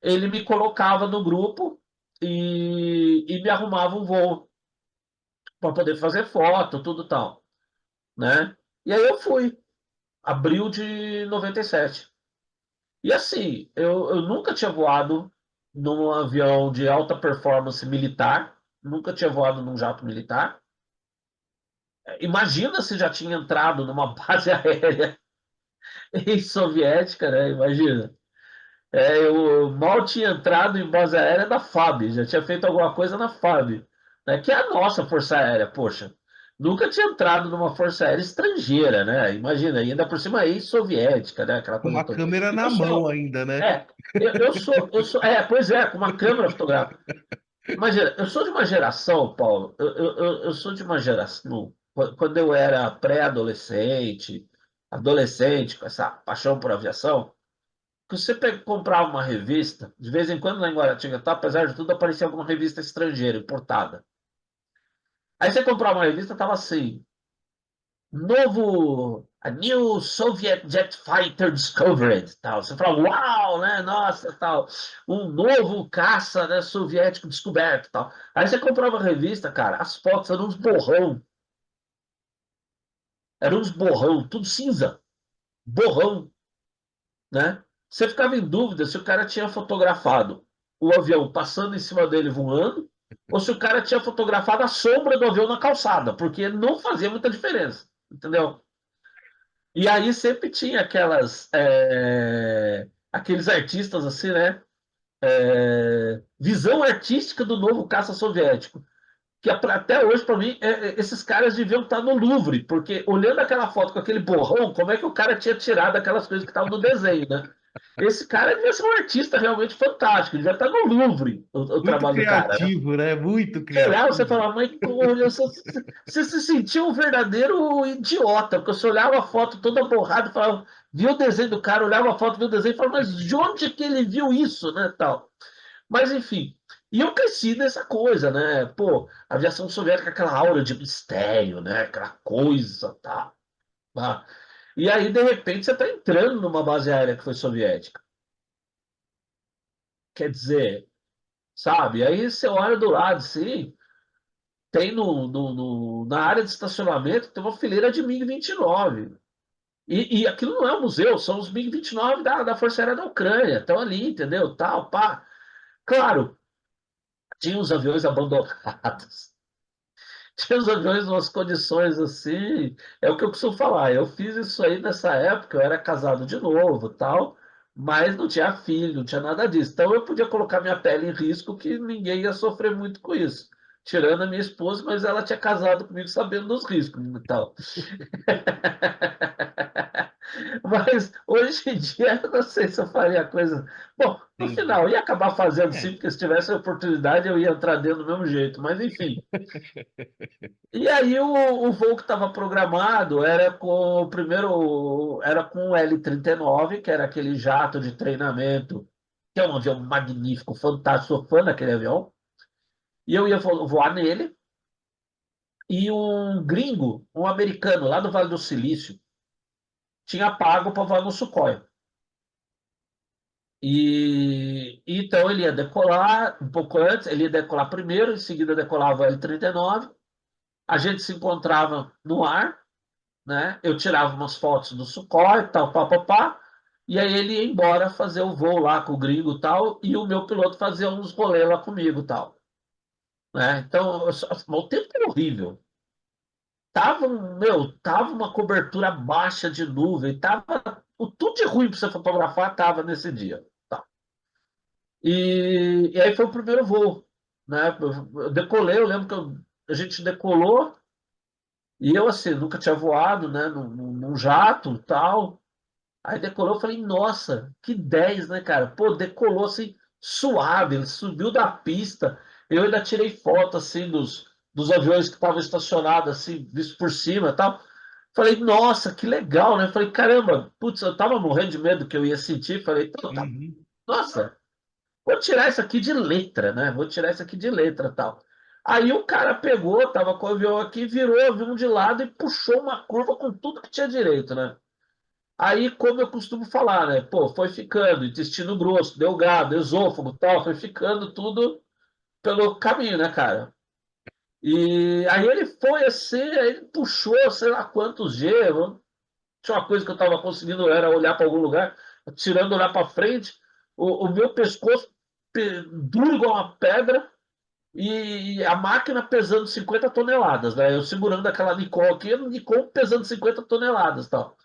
Ele me colocava no grupo e me arrumava um voo para poder fazer foto, tudo tal, né? E aí eu fui, abril de 97. E assim, eu nunca tinha voado num avião de alta performance militar, nunca tinha voado num jato militar. Imagina se já tinha entrado numa base aérea soviética, né? Imagina. Eu mal tinha entrado em base aérea da FAB, já tinha feito alguma coisa na FAB, né? Que é a nossa Força Aérea, poxa. Nunca tinha entrado numa Força Aérea estrangeira, né? Imagina, e ainda por cima ex-soviética, né? Aquela com coisa uma toda. câmera E na eu mão sou, ainda, né? é, pois é, com uma câmera fotográfica. Imagina, eu sou de uma geração, Paulo, eu sou de uma geração, quando eu era pré-adolescente, adolescente, com essa paixão por aviação, que você comprava uma revista, de vez em quando lá em Guaratinguetá, apesar de tudo, aparecia alguma revista estrangeira, importada. Aí você comprava uma revista, tava assim, novo, a new Soviet Jet Fighter Discovered, tal. Você fala, uau, né, nossa, tal, um novo caça, né, soviético descoberto, tal. Aí você comprava a revista, cara, as fotos eram uns borrão, tudo cinza, borrão, né? Você ficava em dúvida se o cara tinha fotografado o avião passando em cima dele voando, ou se o cara tinha fotografado a sombra do avião na calçada, porque não fazia muita diferença, entendeu? E aí sempre tinha aqueles artistas assim, né? Visão artística do novo caça soviético. Que até hoje, para mim, esses caras deviam estar no Louvre, porque olhando aquela foto com aquele borrão, como é que o cara tinha tirado aquelas coisas que estavam no desenho, né? Esse cara devia ser um artista realmente fantástico, devia estar no Louvre, o Muito trabalho do cara, né? criativo, né? Muito Você olhava, você criativo. falava, mas você se sentia um verdadeiro idiota, porque você olhava a foto toda borrada e falava, viu o desenho do cara, olhava a foto, viu o desenho e falava, mas de onde é que ele viu isso, né, tal? Mas enfim, e eu cresci nessa coisa, né? Pô, a aviação soviética, aquela aura de mistério, né? Aquela coisa, tá? Tá? E aí, de repente, você está entrando numa base aérea que foi soviética. Quer dizer, sabe? Aí você olha do lado, assim, tem na área de estacionamento, tem uma fileira de MiG-29. E aquilo não é um museu, são os MiG-29 da Força Aérea da Ucrânia. Estão ali, entendeu? Tal, pá. Claro, tinha os aviões abandonados. Tinha os aviões em umas condições assim. É o que eu costumo falar. Eu fiz isso aí nessa época, eu era casado de novo, tal, mas não tinha filho, não tinha nada disso. Então eu podia colocar minha pele em risco que ninguém ia sofrer muito com isso. Tirando a minha esposa, mas ela tinha casado comigo sabendo dos riscos e tal. Mas hoje em dia eu não sei se eu faria coisa. Bom, no Entendi. final, eu ia acabar fazendo sim, É, porque se tivesse a oportunidade eu ia entrar dentro do mesmo jeito. Mas enfim. E aí o voo que estava programado era com o primeiro, era com o L-39, que era aquele jato de treinamento, que é um avião magnífico, fantástico, sou fã daquele avião. E eu ia voar nele, e um gringo, um americano lá do Vale do Silício, tinha pago para voar no Sukhoi. E então ele ia decolar um pouco antes, ele ia decolar primeiro, em seguida decolava o L-39, a gente se encontrava no ar, né? Eu tirava umas fotos do Sukhoi, tal, pá, pá, pá. E aí ele ia embora fazer o voo lá com o gringo e tal, e o meu piloto fazia uns rolês lá comigo e tal, né? Então, o tempo era horrível. Tava uma cobertura baixa de nuvem, tudo de ruim para você fotografar tava nesse dia. Tá. E aí foi o primeiro voo, né? Eu decolei, eu lembro que a gente decolou e eu assim nunca tinha voado, né? Num jato, e tal. Aí decolou, eu falei, nossa, que 10, né, cara? Pô, decolou assim suave, ele subiu da pista. Eu ainda tirei foto assim dos aviões que estavam estacionados assim, visto por cima, e tal. Falei, nossa, que legal, né? Falei, caramba, putz, eu tava morrendo de medo que eu ia sentir. Falei, então, tá, Uhum. nossa, vou tirar isso aqui de letra, né? Vou tirar isso aqui de letra, tal. Aí o cara pegou, tava com o avião aqui, virou o avião de lado e puxou uma curva com tudo que tinha direito, né? Aí, como eu costumo falar, né? Pô, foi ficando, intestino grosso, delgado, esôfago, tal, foi ficando tudo pelo caminho, né, cara? E aí ele foi assim, aí ele puxou, sei lá quantos G, tinha uma coisa que eu estava conseguindo era olhar para algum lugar, tirando olhar para frente, o meu pescoço duro igual uma pedra e a máquina pesando 50 toneladas, né? Eu segurando aquela Nikon aqui, a Nikon pesando 50 toneladas, tal.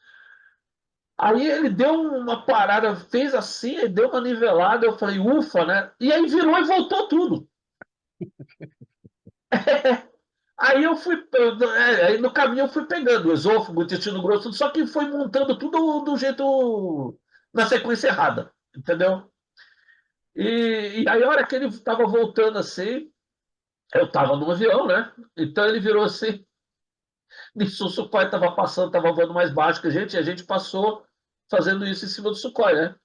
Aí ele deu uma parada, fez assim, aí deu uma nivelada, eu falei, ufa, né? E aí virou e voltou tudo. Aí eu fui, aí no caminho eu fui pegando o esôfago, o intestino grosso, só que foi montando tudo do jeito, na sequência errada, entendeu? E aí a hora que ele estava voltando assim, eu estava no avião, né? Então ele virou assim, nisso o Sukhoi estava passando, estava voando mais baixo que a gente, e a gente passou fazendo isso em cima do Sukhoi, né?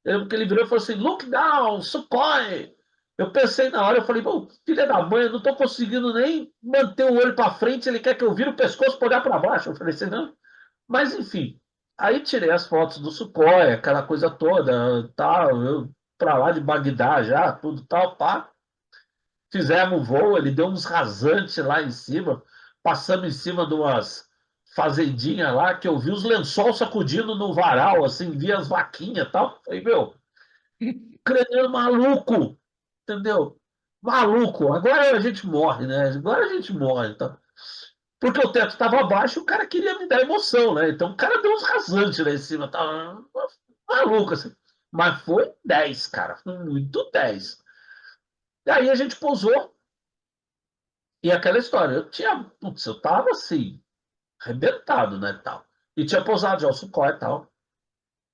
Eu lembro que ele virou e falou assim, look down, Sukhoi! Eu pensei na hora, eu falei, pô, filha da mãe, eu não estou conseguindo nem manter o olho para frente, ele quer que eu vire o pescoço para olhar para baixo. Eu falei assim, não. Mas enfim, aí tirei as fotos do Sukhoi, aquela coisa toda, tal, eu para lá de Bagdá já, tudo tal, pá. Fizemos um voo, ele deu uns rasantes lá em cima, passamos em cima de umas fazendinhas lá, que eu vi os lençóis sacudindo no varal, assim, vi as vaquinhas e tal. Falei, meu, crânio maluco, entendeu? Maluco, agora a gente morre, né? Agora a gente morre, então. Porque o teto estava abaixo e o cara queria me dar emoção, né? Então o cara deu uns rasantes lá em cima, tava maluco, assim. Mas foi 10, cara, foi muito 10. E aí a gente pousou, e aquela história, putz, eu tava assim, arrebentado, né, tal. E tinha pousado já o Sukhoi e tal.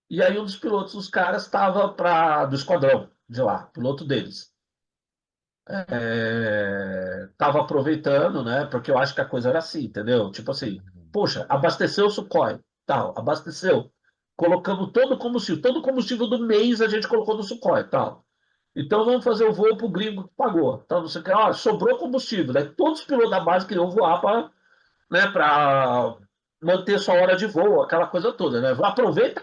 E aí um dos pilotos, os caras, estava do esquadrão de lá, piloto deles. Tava aproveitando, né? Porque eu acho que a coisa era assim, entendeu? Tipo assim, poxa, abasteceu o Sukhoi, tal, abasteceu. Colocamos todo o combustível do mês a gente colocou no Sukhoi, tal. Então vamos fazer o voo pro gringo que pagou. Então, não sei o que, ó, sobrou combustível, né? Todos os pilotos da base queriam voar para, né, para manter sua hora de voo, aquela coisa toda, né? Aproveita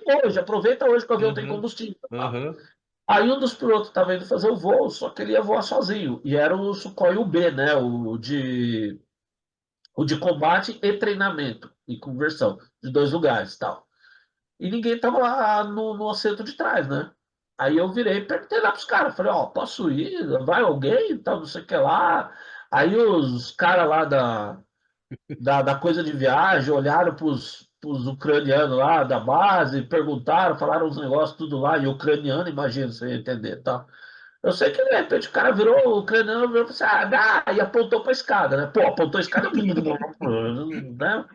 hoje que o avião tem Uhum. combustível. Tá? Uhum. Aí um dos pilotos estava indo fazer o voo, só que ele ia voar sozinho. E era o Sukhoi UB, né? O de combate e treinamento e conversão, de dois lugares tal. E ninguém estava lá no assento de trás, né? Aí eu virei e perguntei lá pros caras, falei, ó, posso ir? Vai alguém? Tal, não sei o que lá. Aí os caras lá da coisa de viagem olharam pros ucranianos lá da base, perguntaram, falaram uns negócios tudo lá, e ucraniano, imagina, você ia entender, tá? Eu sei que de repente o cara virou, o ucraniano virou e falou assim, e apontou pra escada, né? Pô, apontou a escada, né?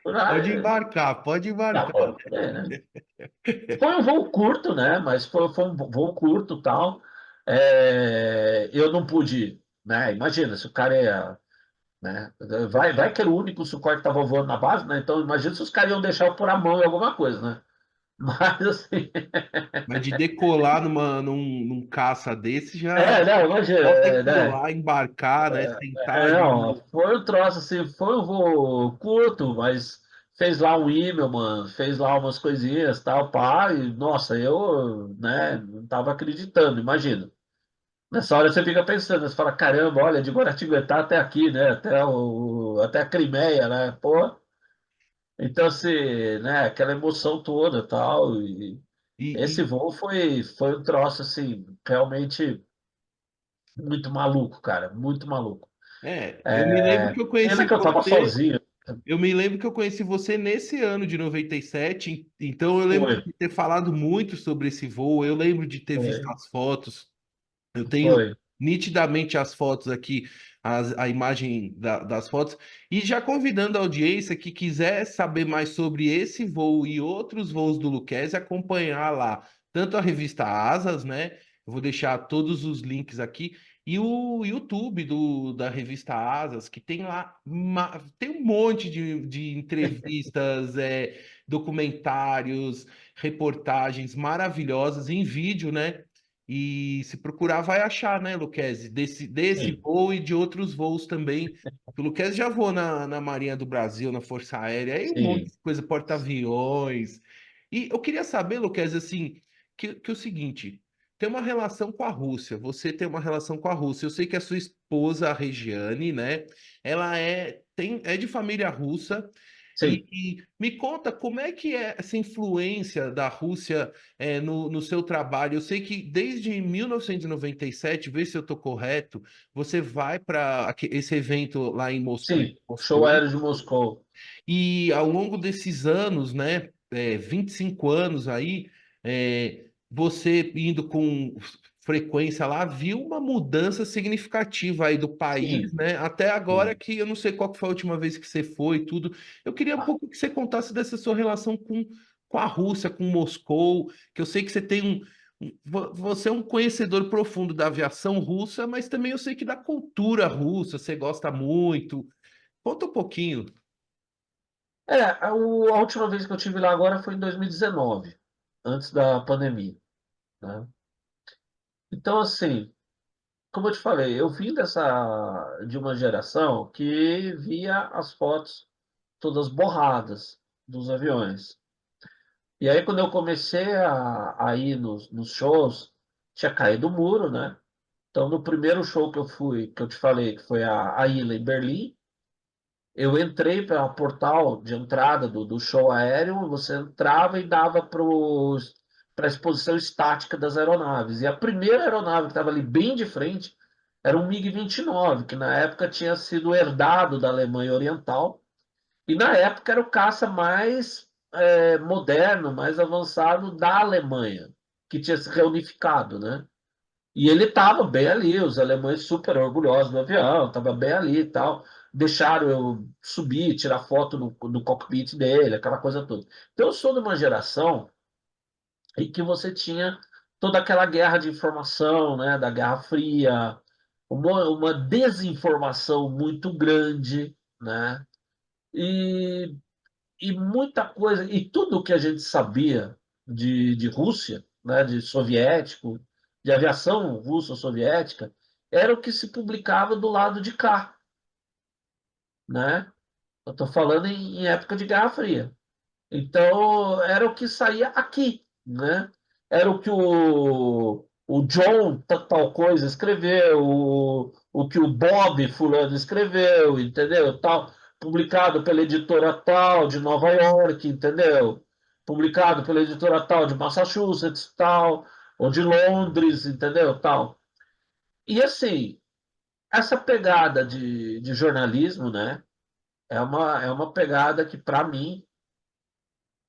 Pode embarcar, pode Tá embarcar. bom, né? Foi um voo curto, né? Mas foi um voo curto e tal. Eu não pude ir, né? Imagina, se o cara ia, né? Vai que era o único Sukhoi que estava voando na base, né? Então imagina se os caras iam deixar eu pôr a mão em alguma coisa, né? Mas assim, Mas de decolar num caça desse já não, imagina, só né? decolar, embarcar, né? Sentar Não, ali. foi um troço assim, foi um voo curto, mas fez lá um e-mail, fez lá umas coisinhas, tal, pá, e nossa, eu, né, não tava acreditando, imagina. Nessa hora você fica pensando, você fala, caramba, olha, de Guaratinguetá até aqui, né, até a Crimeia, né, pô. Então, assim, né, aquela emoção toda, tal, Esse E, voo foi um troço, assim, realmente muito maluco, cara, muito maluco. eu me lembro que eu Pena conheci que eu tava você. sozinho. Eu me lembro que eu conheci você nesse ano de 97, então eu lembro Foi, de ter falado muito sobre esse voo, eu lembro de ter visto foi, as fotos. Eu tenho foi. nitidamente as fotos aqui, a imagem das fotos, e já convidando a audiência que quiser saber mais sobre esse voo e outros voos do Lucchesi, acompanhar lá, tanto a revista Asas, né? Eu vou deixar todos os links aqui, e o YouTube da revista Asas, que tem lá, tem um monte de entrevistas, documentários, reportagens maravilhosas em vídeo, né? E se procurar, vai achar, né, Luquezzi? Desse Sim, voo e de outros voos também. O Luquezzi já voou na Marinha do Brasil, na Força Aérea, aí um monte sim, de coisa, porta-aviões. E eu queria saber, Luquezzi, assim, que o seguinte, tem uma relação com a Rússia, você tem uma relação com a Rússia. Eu sei que a sua esposa, a Regiane, né, ela é de família russa. sim, E me conta como é que é essa influência da Rússia no seu trabalho. Eu sei que desde 1997, vê se eu estou correto, você vai para esse evento lá em sim. Show Moscou, aéreo de Moscou. e ao longo desses anos, né, 25 anos aí, você indo com frequência lá, viu uma mudança significativa aí do país, Sim, né? Até agora sim. que eu não sei qual que foi a última vez que você foi e tudo. Eu queria um pouco que você contasse dessa sua relação com a Rússia, com Moscou, que eu sei que você tem você é um conhecedor profundo da aviação russa, mas também eu sei que da cultura russa, você gosta muito. Conta um pouquinho. A última vez que eu tive lá agora foi em 2019, antes da pandemia, né? Então, assim, como eu te falei, eu vim de uma geração que via as fotos todas borradas dos aviões. E aí, quando eu comecei a ir nos shows, tinha caído o muro, né? Então, no primeiro show que eu fui, que eu te falei, que foi a Ilha em Berlim, eu entrei para o portal de entrada do show aéreo, você entrava e dava para a exposição estática das aeronaves. E a primeira aeronave que estava ali bem de frente era um MiG-29, que na época tinha sido herdado da Alemanha Oriental. E na época era o caça mais moderno, mais avançado da Alemanha, que tinha se reunificado, né? E ele estava bem ali, os alemães super orgulhosos do avião, estava bem ali e tal. Deixaram eu subir, tirar foto no cockpit dele, aquela coisa toda. Então eu sou de uma geração em que você tinha toda aquela guerra de informação, né, da Guerra Fria, uma desinformação muito grande, né? E, e muita coisa, e tudo que a gente sabia de Rússia, né, de soviético, de aviação russo-soviética, era o que se publicava do lado de cá, né? Eu estou falando em época de Guerra Fria. Então, era o que saía aqui, né? Era o que o John tal coisa escreveu, o que o Bob fulano escreveu, entendeu? Tal, publicado pela editora tal de Nova York, entendeu? Publicado pela editora tal de Massachusetts, tal, ou de Londres, entendeu? Tal. E assim, essa pegada de jornalismo, né? É uma pegada que, para mim,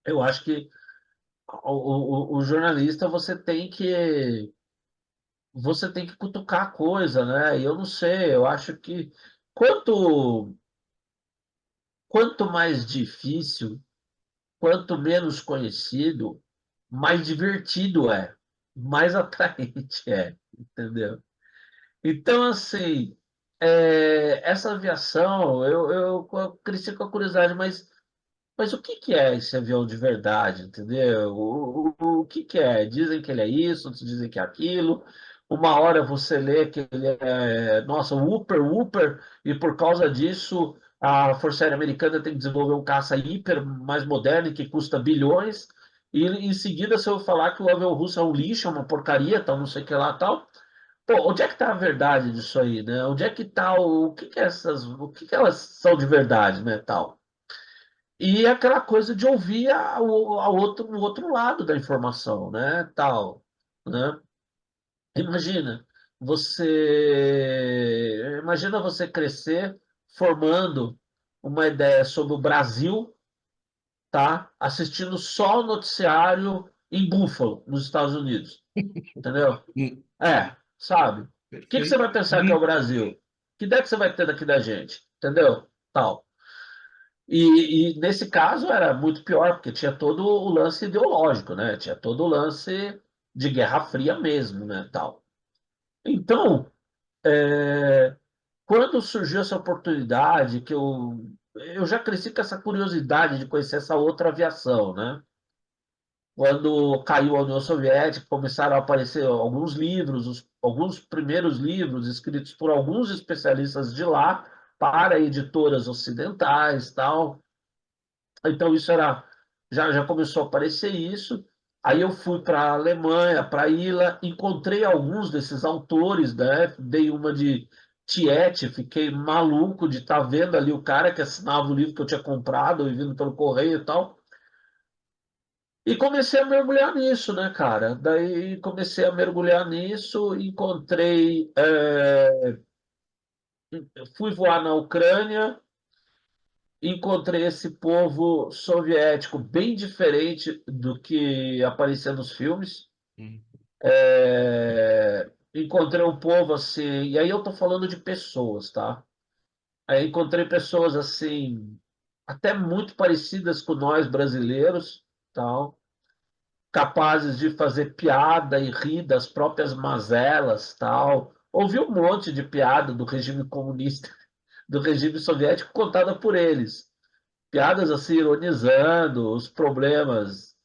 eu acho que o jornalista você tem que cutucar a coisa, né? E eu não sei, eu acho que quanto quanto mais difícil, quanto menos conhecido, mais divertido é, mais atraente é, entendeu? Então, assim, essa aviação, eu cresci com a curiosidade, mas o que que é esse avião de verdade, entendeu? O que que é? Dizem que ele é isso, outros dizem que é aquilo. Uma hora você lê que ele é, nossa, Whooper, Whooper, e por causa disso a Força Aérea Americana tem que desenvolver um caça hiper mais moderno e que custa bilhões. E em seguida você vai falar que o avião russo é um lixo, é uma porcaria, tal, não sei o que lá, tal. Pô, onde é que está a verdade disso aí, né? Onde é que está o que que é o que que elas são de verdade, né, tal? E aquela coisa de ouvir o outro lado da informação, né? Tal, né? Imagina, imagina você crescer formando uma ideia sobre o Brasil, tá? Assistindo só o noticiário em Buffalo, nos Estados Unidos, entendeu? Hum, Sabe? O que que você perfeito. vai pensar que é o Brasil? Que ideia que você vai ter daqui da gente? Entendeu? Tal. E nesse caso era muito pior, porque tinha todo o lance ideológico, né? Tinha todo o lance de Guerra Fria mesmo, né? Tal. Então, quando surgiu essa oportunidade, eu já cresci com essa curiosidade de conhecer essa outra aviação, né? Quando caiu a União Soviética, começaram a aparecer alguns livros, alguns primeiros livros escritos por alguns especialistas de lá para editoras ocidentais, tal. Então isso era já começou a aparecer isso. Aí eu fui para a Alemanha, para a ILA, encontrei alguns desses autores, né? Dei uma de Tiete, fiquei maluco de estar vendo ali o cara que assinava o livro que eu tinha comprado e vindo pelo correio e tal. E comecei a mergulhar nisso, né, cara? Daí comecei a mergulhar nisso, fui voar na Ucrânia, encontrei esse povo soviético bem diferente do que aparecia nos filmes. Hum, Encontrei um povo assim, e aí eu tô falando de pessoas, tá? Aí encontrei pessoas assim, até muito parecidas com nós brasileiros, tal, capazes de fazer piada e rir das próprias mazelas, tal. Ouvi um monte de piada do regime comunista, do regime soviético contada por eles. Piadas assim, ironizando os problemas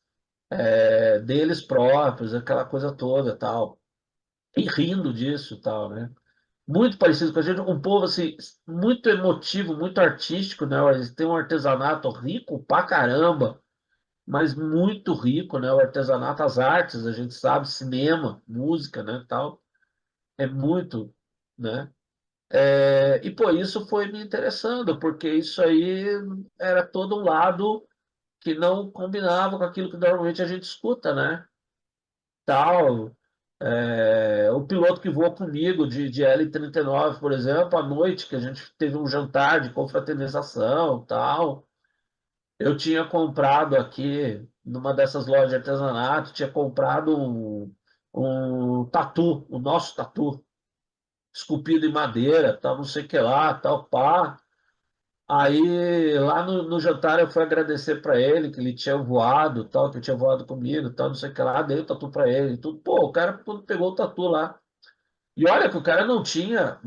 deles próprios, aquela coisa toda, tal. E rindo disso, tal, né? Muito parecido com a gente, um povo assim, muito emotivo, muito artístico, né? Eles têm um artesanato rico pra caramba, mas muito rico, né? O artesanato, as artes, a gente sabe, cinema, música, né, tal, é muito, né? E pô, isso foi me interessando, porque isso aí era todo um lado que não combinava com aquilo que normalmente a gente escuta, né? Tal. O piloto que voou comigo de L-39, por exemplo, à noite, que a gente teve um jantar de confraternização, tal. Eu tinha comprado aqui, numa dessas lojas de artesanato, tinha comprado um tatu, o nosso tatu, esculpido em madeira, tal, não sei o que lá, tal, pá. Aí, lá no jantar, eu fui agradecer para ele, que ele tinha voado, tal, que ele tinha voado comigo, tal, não sei o que lá, dei o tatu para ele, tudo. Pô, o cara quando pegou o tatu lá. E olha que o cara não tinha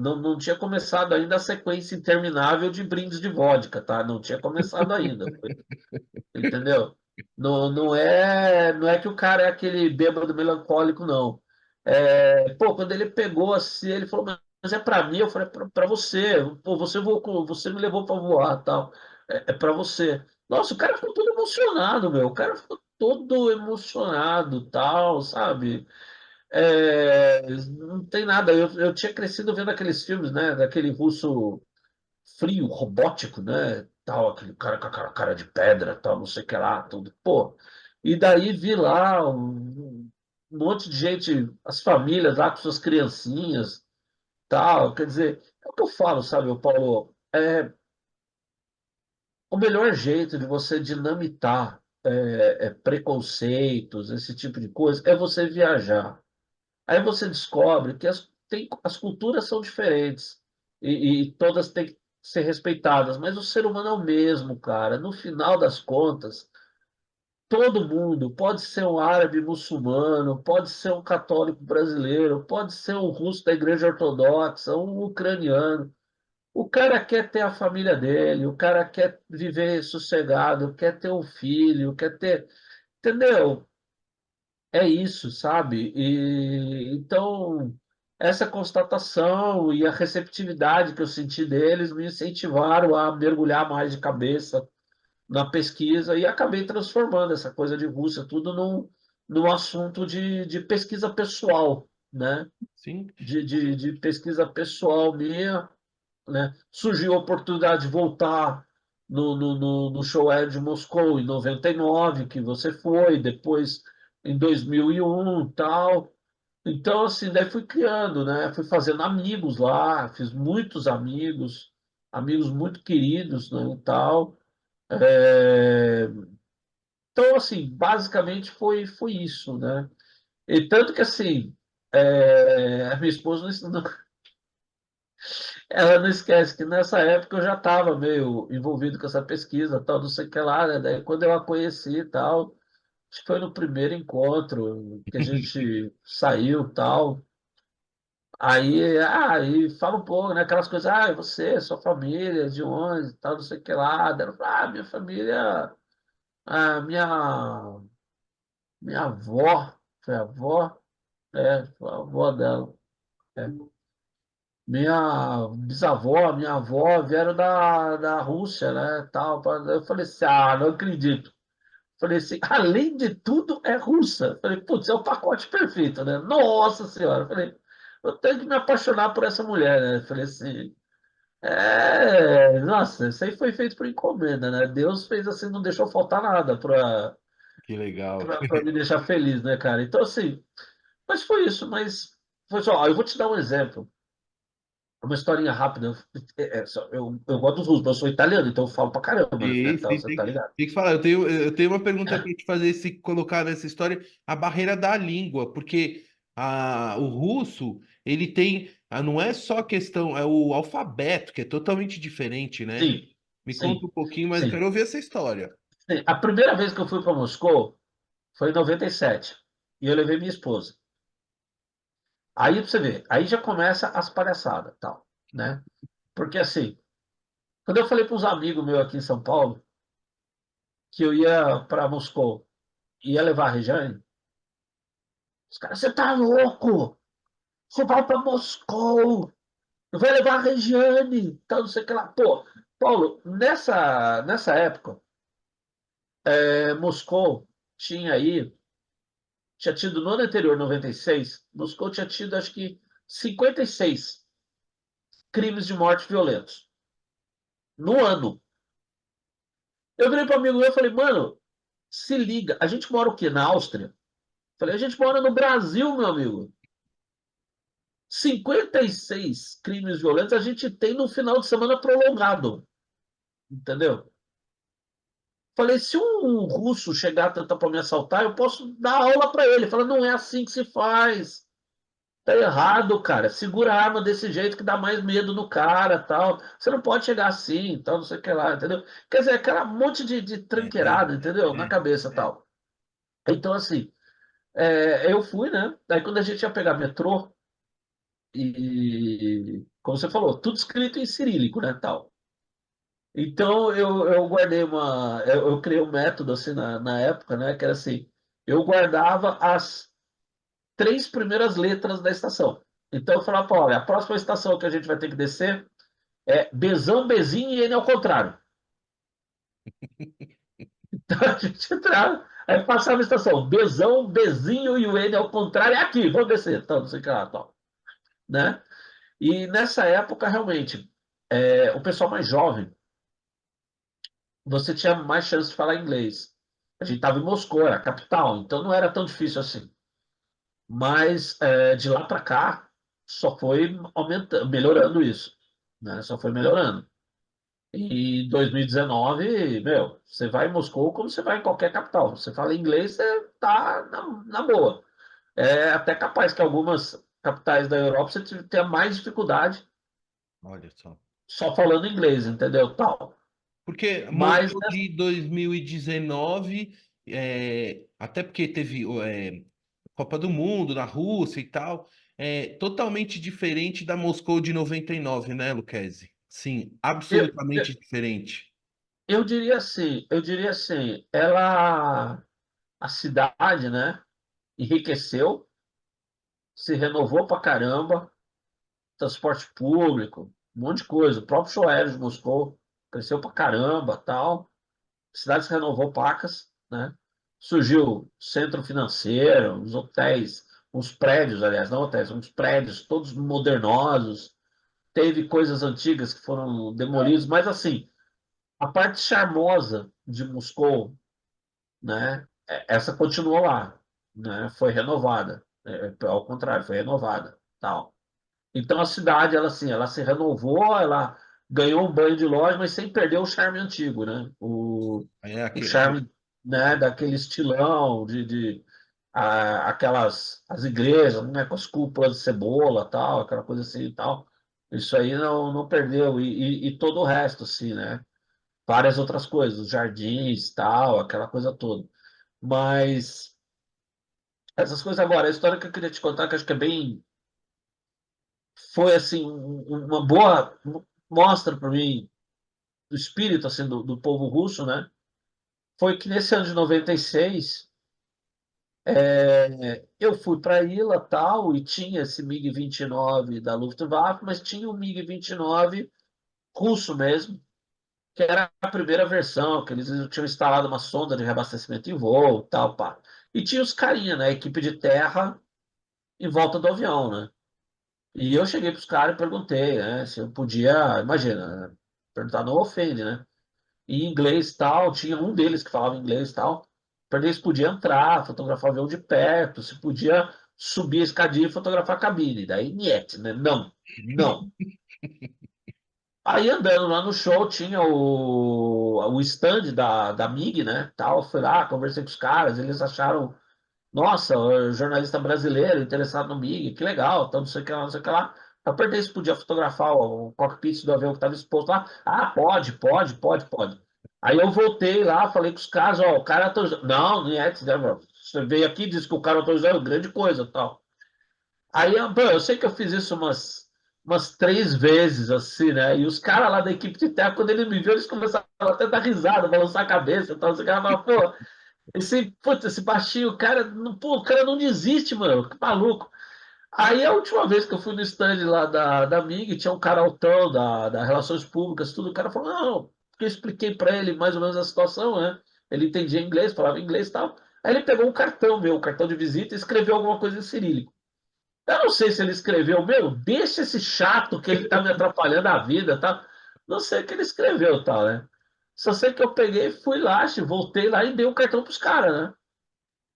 começado ainda a sequência interminável de brindes de vodka, tá? Não tinha começado ainda. Entendeu? Não é que o cara é aquele bêbado melancólico, não. Pô, quando ele pegou assim, ele falou, mas é para mim? Eu falei, para você. Pô, você me levou para voar, tal. É para você. Nossa, o cara ficou todo emocionado, meu. O cara ficou todo emocionado, tal, sabe? Não tem nada. Eu tinha crescido vendo aqueles filmes, né? Daquele russo frio, robótico, né? Tal, aquele cara com aquela cara de pedra, tal, não sei o que lá, tudo. Pô, e daí vi lá um monte de gente, as famílias lá com suas criancinhas, tal. Quer dizer, é o que eu falo, sabe, Paulo? O melhor jeito de você dinamitar preconceitos, esse tipo de coisa, é você viajar. Aí você descobre que as culturas são diferentes e todas têm que ser respeitadas, mas o ser humano é o mesmo, cara. No final das contas, todo mundo pode ser um árabe muçulmano, pode ser um católico brasileiro, pode ser um russo da igreja ortodoxa, um ucraniano. O cara quer ter a família dele, o cara quer viver sossegado, quer ter um filho, quer ter. Entendeu? É isso, sabe? E então essa constatação e a receptividade que eu senti deles me incentivaram a mergulhar mais de cabeça na pesquisa e acabei transformando essa coisa de Rússia tudo num assunto de pesquisa pessoal, né? sim. De pesquisa pessoal minha, né? Surgiu a oportunidade de voltar no show aéreo de Moscou em 99, que você foi, depois em 2001 e tal. Então, assim, daí fui criando, né? Fui fazendo amigos lá, fiz muitos amigos, amigos muito queridos, né, e tal. É, Então, assim, basicamente foi isso, né? E tanto que, assim, a minha esposa ela não esquece que nessa época eu já estava meio envolvido com essa pesquisa, tal, não sei o que lá, né? Daí quando eu a conheci e tal, acho que foi no primeiro encontro que a gente saiu e tal. Aí fala um pouco, né? Aquelas coisas, e você, sua família, de onde, tal, não sei o que lá. Daí ela fala, minha família, minha avó, foi a avó, foi a avó dela. É. Minha bisavó, minha avó vieram da Rússia, né, tal. Eu falei assim, não acredito. Falei assim, além de tudo, é russa. Falei, putz, é o pacote perfeito, né? Nossa Senhora. Falei, eu tenho que me apaixonar por essa mulher, né? Falei assim, nossa, isso aí foi feito por encomenda, né? Deus fez assim, não deixou faltar nada Que legal. para me deixar feliz, né, cara? Então, assim, mas foi isso, mas foi só, eu vou te dar um exemplo. Uma historinha rápida. Eu gosto dos russos, mas eu sou italiano, então eu falo pra caramba, né? Sim, Então, sim, você tá ligado? tem que falar. Eu tenho uma pergunta para te fazer, se colocar nessa história, a barreira da língua, porque o russo, ele tem, não é só questão, é o alfabeto, que é totalmente diferente, né? Sim, Me conta sim, um pouquinho, mas eu sim, quero ouvir essa história. sim. A primeira vez que eu fui para Moscou foi em 97. E eu levei minha esposa. Aí, pra você ver, aí já começa as palhaçadas, tal, né? Porque assim, quando eu falei para uns amigos meus aqui em São Paulo que eu ia para Moscou e ia levar a Rejane, os caras, você tá louco? Você vai para Moscou? Vai levar a Regiane, tal, não sei o que lá. Pô, Paulo, nessa época, Moscou tinha aí, tinha tido no ano anterior, 96, Moscou tinha tido acho que 56 crimes de morte violentos no ano. Eu virei para um amigo meu e falei, mano, se liga, a gente mora o quê? Na Áustria? Falei, a gente mora no Brasil, meu amigo. 56 crimes violentos a gente tem no final de semana prolongado, entendeu? Falei, se um russo chegar a tentar para me assaltar, eu posso dar aula para ele. Fala, não é assim que se faz. Tá errado, cara. Segura a arma desse jeito que dá mais medo no cara, tal. Você não pode chegar assim, tal, não sei o que lá, entendeu? Quer dizer, aquela monte de É, tranqueirada, entendeu? Na é. cabeça, tal. Então, assim, eu fui, né? Daí quando a gente ia pegar metrô, como você falou, tudo escrito em cirílico, né, tal. Então eu guardei eu criei um método assim na época, né? Que era assim, eu guardava as três primeiras letras da estação. Então eu falava, olha, a próxima estação que a gente vai ter que descer é Bezão, Bezinho e N ao contrário. Então a gente entrava, aí passava a estação, Bezão, Bezinho e o N ao contrário é aqui, vamos descer, então, não sei o que lá, tal, né? E nessa época, realmente, o pessoal mais jovem, você tinha mais chance de falar inglês. A gente estava em Moscou, era a capital, então não era tão difícil assim. Mas de lá para cá só foi aumentando, melhorando isso, né? Só foi melhorando. E 2019, meu, você vai em Moscou como você vai em qualquer capital. Você fala inglês, você tá na boa. É até capaz que algumas capitais da Europa você tenha mais dificuldade Olha só. só falando inglês, entendeu? Tal. Porque Mas Moscou de 2019, até porque teve Copa do Mundo na Rússia e tal, é totalmente diferente da Moscou de 99, né, Lucchesi? Sim, eu, absolutamente diferente. eu diria assim, a cidade, né, enriqueceu, se renovou pra caramba, transporte público, um monte de coisa. O próprio show aéreo de Moscou cresceu pra caramba, tal. A cidade se renovou pacas, né? Surgiu centro financeiro, os hotéis, uns prédios, aliás, não hotéis, uns prédios todos modernosos. Teve coisas antigas que foram demolidas, mas assim, A parte charmosa de Moscou, né? Essa continuou lá, né? Foi renovada. Ao contrário, foi renovada, tal. Então a cidade, ela assim, ela se renovou, ela ganhou um banho de loja, mas sem perder o charme antigo, né? É O aqui, charme, né, daquele estilão aquelas as igrejas, né, com as cúpulas de cebola, tal, aquela coisa assim e tal. Isso aí não perdeu e todo o resto, assim, né? Várias outras coisas, os jardins, tal, aquela coisa toda. Mas essas coisas agora, a história que eu queria te contar, que eu acho que é bem, foi assim uma boa mostra para mim do espírito assim do povo russo, né? Foi que nesse ano de 96 eu fui para Ila tal e tinha esse MiG-29 da Luftwaffe, mas tinha o MiG-29 russo mesmo, que era a primeira versão, que eles tinham instalado uma sonda de reabastecimento em voo, tal, pá. E tinha os carinha, né, a equipe de terra em volta do avião, né? E eu cheguei para os caras e perguntei, né, se eu podia, imagina, né, perguntar não ofende, né? Em inglês tal, tinha um deles que falava inglês tal, para eles podia entrar, fotografar o avião de perto, se podia subir a escadinha e fotografar a cabine. Daí, niet, né? Não, não. Aí andando lá no show tinha o stand da MiG, né? Tal, fui lá, conversei com os caras, eles acharam, nossa, jornalista brasileiro interessado no MiG, que legal, então não sei o que lá, não sei o que lá. Eu perguntei se podia fotografar o cockpit do avião que estava exposto lá. Ah, pode, pode, pode, pode. Aí eu voltei lá, falei com os caras, ó, o cara autorizou. Não, não é, você veio aqui e disse que o cara autorizou, grande coisa, tal. Aí, pô, eu sei que eu fiz isso umas 3 vezes, assim, né? E os caras lá da equipe de terra, quando eles me viram, eles começaram até a dar risada, balançar a cabeça, tal. Os caras falaram, pô, putz, esse baixinho, o cara, pô, o cara não desiste, mano, que maluco. Aí a última vez que eu fui no stand lá da MIG, tinha um cara altão da Relações Públicas, tudo, o cara falou, não, porque eu expliquei para ele mais ou menos a situação, né? Ele entendia inglês, falava inglês e tal. Aí ele pegou um cartão meu, um cartão de visita, e escreveu alguma coisa em cirílico. Eu não sei se ele escreveu, meu, deixa esse chato que ele tá me atrapalhando a vida, tá? Não sei o que ele escreveu, tal, né? Só sei que eu peguei, fui lá, voltei lá e dei o cartão pros caras, né?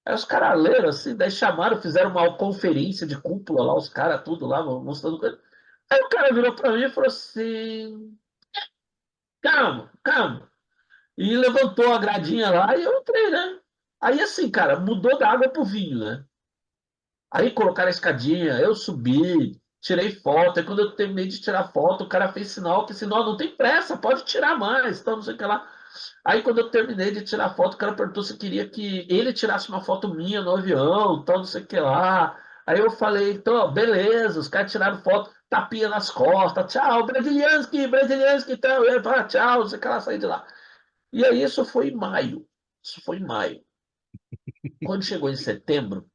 Aí os caras leram assim, daí chamaram, fizeram uma conferência de cúpula lá, os caras tudo lá, mostrando coisa. Aí o cara virou pra mim e falou assim: calma, calma. E levantou a gradinha lá e eu entrei, né? Aí assim, cara, mudou da água pro vinho, né? Aí colocaram a escadinha, eu subi, tirei foto. Aí quando eu terminei de tirar foto, o cara fez sinal que sinal não tem pressa, pode tirar mais, então não sei o que lá. Aí quando eu terminei de tirar foto, o cara perguntou se queria que ele tirasse uma foto minha no avião, então não sei o que lá. Aí eu falei, então, beleza, os caras tiraram foto, tapinha nas costas, tchau, Brasilianski, Brasilianski, então, tchau, não sei o que lá, saí de lá. E aí isso foi em maio, isso foi em maio. Quando chegou em setembro,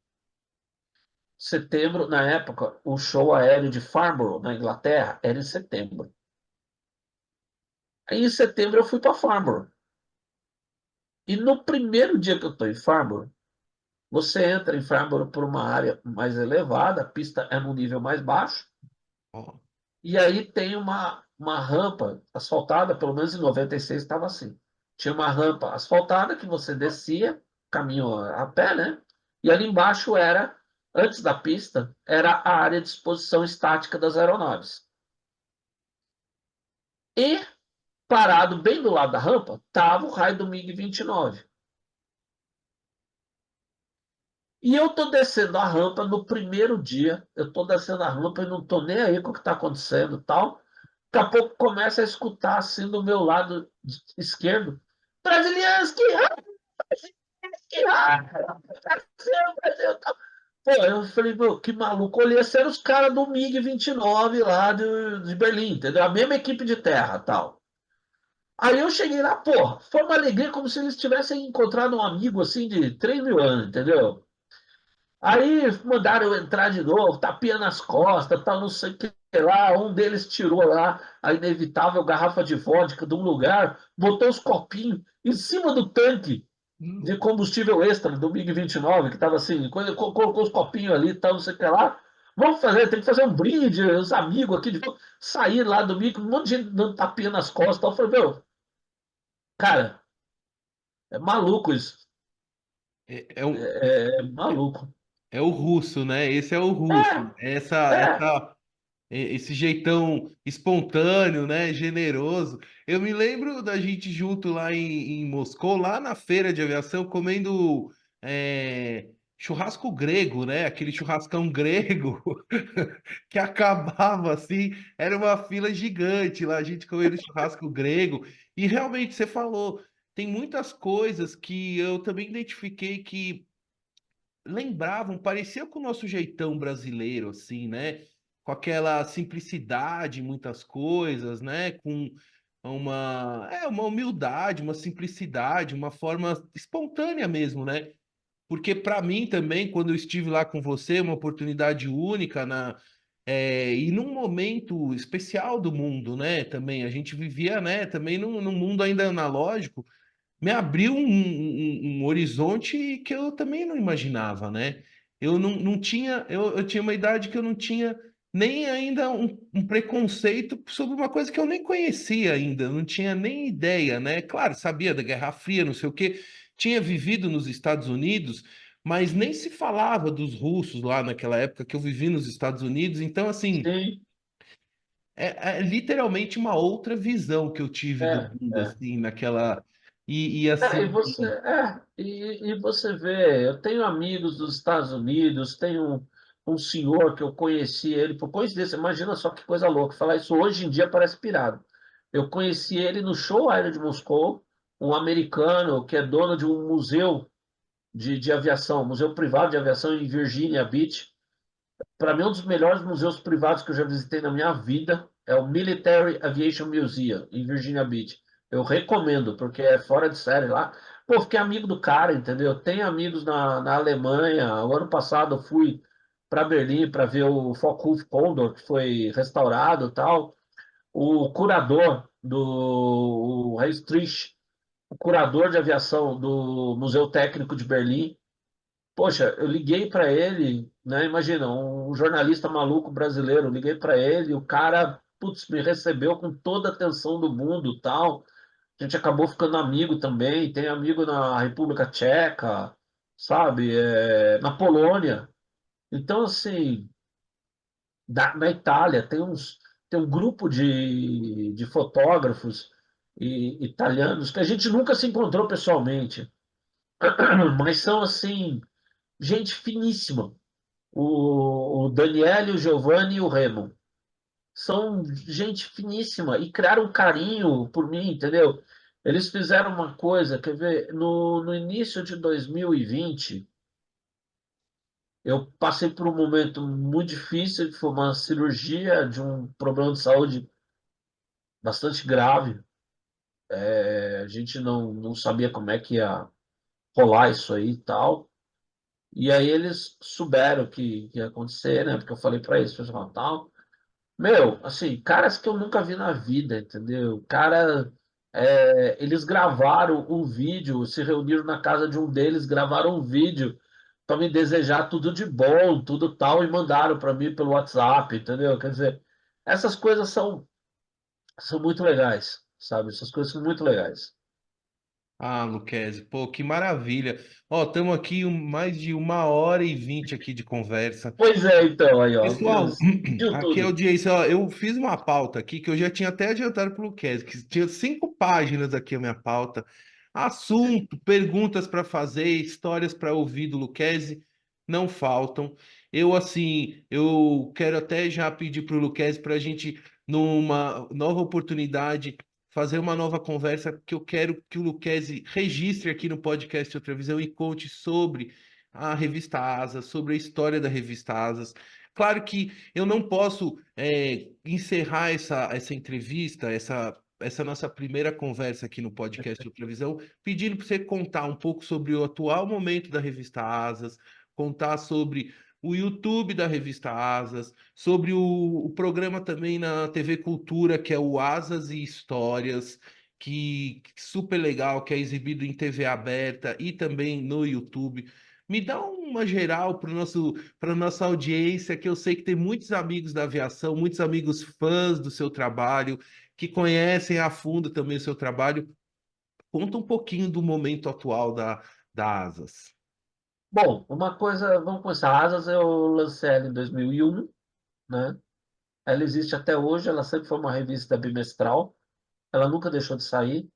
na época, o show aéreo de Farnborough, na Inglaterra, era em setembro. Aí em setembro eu fui para Farnborough. E no primeiro dia que eu estou em Farnborough, você entra em Farnborough por uma área mais elevada, a pista é num nível mais baixo, ó, e aí tem uma rampa asfaltada, pelo menos em 96 estava assim. Tinha uma rampa asfaltada que você descia, caminho a pé, né? E ali embaixo era, antes da pista, era a área de exposição estática das aeronaves. E parado bem do lado da rampa, estava o raio do MiG-29. E eu tô descendo a rampa no primeiro dia, eu tô descendo a rampa e não tô nem aí com o que está acontecendo e tal. Daqui a pouco começa a escutar assim do meu lado esquerdo, Brasilianski, Brasil, Brasil, tal. Pô, eu falei, meu, que maluco, olhei, esses eram os caras do MiG-29 lá de Berlim, entendeu? A mesma equipe de terra, tal. Aí eu cheguei lá, pô, foi uma alegria como se eles tivessem encontrado um amigo assim de 3 mil anos, entendeu? Aí mandaram eu entrar de novo, tapinha nas costas, tal, não sei o que lá. Um deles tirou lá a inevitável garrafa de vodka de um lugar, botou os copinhos em cima do tanque de combustível extra do MiG-29, que estava assim, quando ele colocou os copinhos ali, tal, não sei o que lá. Vamos fazer, tem que fazer um brinde, os amigos aqui de sair lá do MiG, um monte de gente dando tapinha nas costas. Tal. Eu falei, meu, Cara, é maluco isso. É, é, um, É maluco. é o russo, né? Esse é o russo. É. Esse jeitão espontâneo, né? Generoso. Eu me lembro da gente junto lá em Moscou, lá na feira de aviação, comendo churrasco grego, né? Aquele churrascão grego que acabava assim, era uma fila gigante lá, a gente comendo churrasco grego. E realmente, você falou, tem muitas coisas que eu também identifiquei que lembravam, parecia com o nosso jeitão brasileiro, assim, né? Com aquela simplicidade em muitas coisas, né? Com uma humildade, uma simplicidade, uma forma espontânea mesmo, né? Porque para mim também, quando eu estive lá com você, uma oportunidade única e num momento especial do mundo, né? Também a gente vivia, né? Também num mundo ainda analógico, me abriu um horizonte que eu também não imaginava, né? Eu não tinha, eu tinha uma idade que eu não tinha nem ainda um preconceito sobre uma coisa que eu nem conhecia ainda, não tinha nem ideia, né? Claro, sabia da Guerra Fria, não sei o quê, tinha vivido nos Estados Unidos, mas nem se falava dos russos lá naquela época que eu vivi nos Estados Unidos, então assim. Sim, É literalmente uma outra visão que eu tive do mundo, é. assim, naquela. E assim, E você vê, eu tenho amigos dos Estados Unidos, tenho um senhor que eu conheci ele, por coincidência, imagina só que coisa louca, falar isso hoje em dia parece pirado. Eu conheci ele no Show Aéreo de Moscou, um americano que é dono de um museu de aviação, museu privado de aviação em Virginia Beach. Para mim, um dos melhores museus privados que eu já visitei na minha vida é o Military Aviation Museum, em Virginia Beach. Eu recomendo, porque é fora de série lá. Pô, fiquei amigo do cara, entendeu? Tenho amigos na Alemanha. O ano passado eu fui para Berlim para ver o Focke-Wulf Condor, que foi restaurado e tal. O curador o Heistrich, o curador de aviação do Museu Técnico de Berlim. Poxa, eu liguei para ele, né? Imagina, um jornalista maluco brasileiro, eu liguei para ele, o cara, putz, me recebeu com toda a atenção do mundo, tal. A gente acabou ficando amigo também, tem amigo na República Tcheca, sabe? Na Polônia. Então, assim, na Itália tem um grupo de fotógrafos italianos que a gente nunca se encontrou pessoalmente, mas são assim gente finíssima. O Daniele, o Giovanni e o Remo. São gente finíssima e criaram um carinho por mim, entendeu? Eles fizeram uma coisa, quer ver? No início de 2020, eu passei por um momento muito difícil, que foi uma cirurgia de um problema de saúde bastante grave. A gente não sabia como é que ia rolar isso aí e tal. E aí eles souberam que ia acontecer, né? Porque eu falei para eles, pessoal, tal. Meu, assim, caras que eu nunca vi na vida, entendeu? Eles gravaram um vídeo, se reuniram na casa de um deles, gravaram um vídeo para me desejar tudo de bom, tudo tal, e mandaram para mim pelo WhatsApp, entendeu? Quer dizer, essas coisas são muito legais, sabe? Essas coisas são muito legais. ah, Luquezzi, pô, que maravilha. Ó, estamos aqui mais de 1h20 aqui de conversa. Pois é, então, aí, ó, Pessoal, viu aqui é a tudo. audiência, ó, eu fiz uma pauta aqui que eu já tinha até adiantado para o Luquezzi, que tinha 5 páginas aqui a minha pauta. Assunto, perguntas para fazer, histórias para ouvir do Luquezzi, não faltam. Eu quero até já pedir para o Luquezzi para a gente, numa nova oportunidade, fazer uma nova conversa, que eu quero que o Luquezzi registre aqui no podcast Outra Visão e conte sobre a revista Asas, sobre a história da revista Asas. Claro que eu não posso encerrar essa entrevista, essa nossa primeira conversa aqui no podcast de Visão, pedindo para você contar um pouco sobre o atual momento da revista Asas, contar sobre o YouTube da revista Asas, sobre o programa também na TV Cultura, que é o Asas e Histórias, que super legal, que é exibido em TV aberta e também no YouTube. Me dá uma geral para nossa audiência, que eu sei que tem muitos amigos da aviação, muitos amigos fãs do seu trabalho, que conhecem a fundo também o seu trabalho. Conta um pouquinho do momento atual da Asas. Bom, uma coisa, vamos começar. A Asas eu lancei ela em 2001, né? Ela existe até hoje, ela sempre foi uma revista bimestral, ela nunca deixou de sair.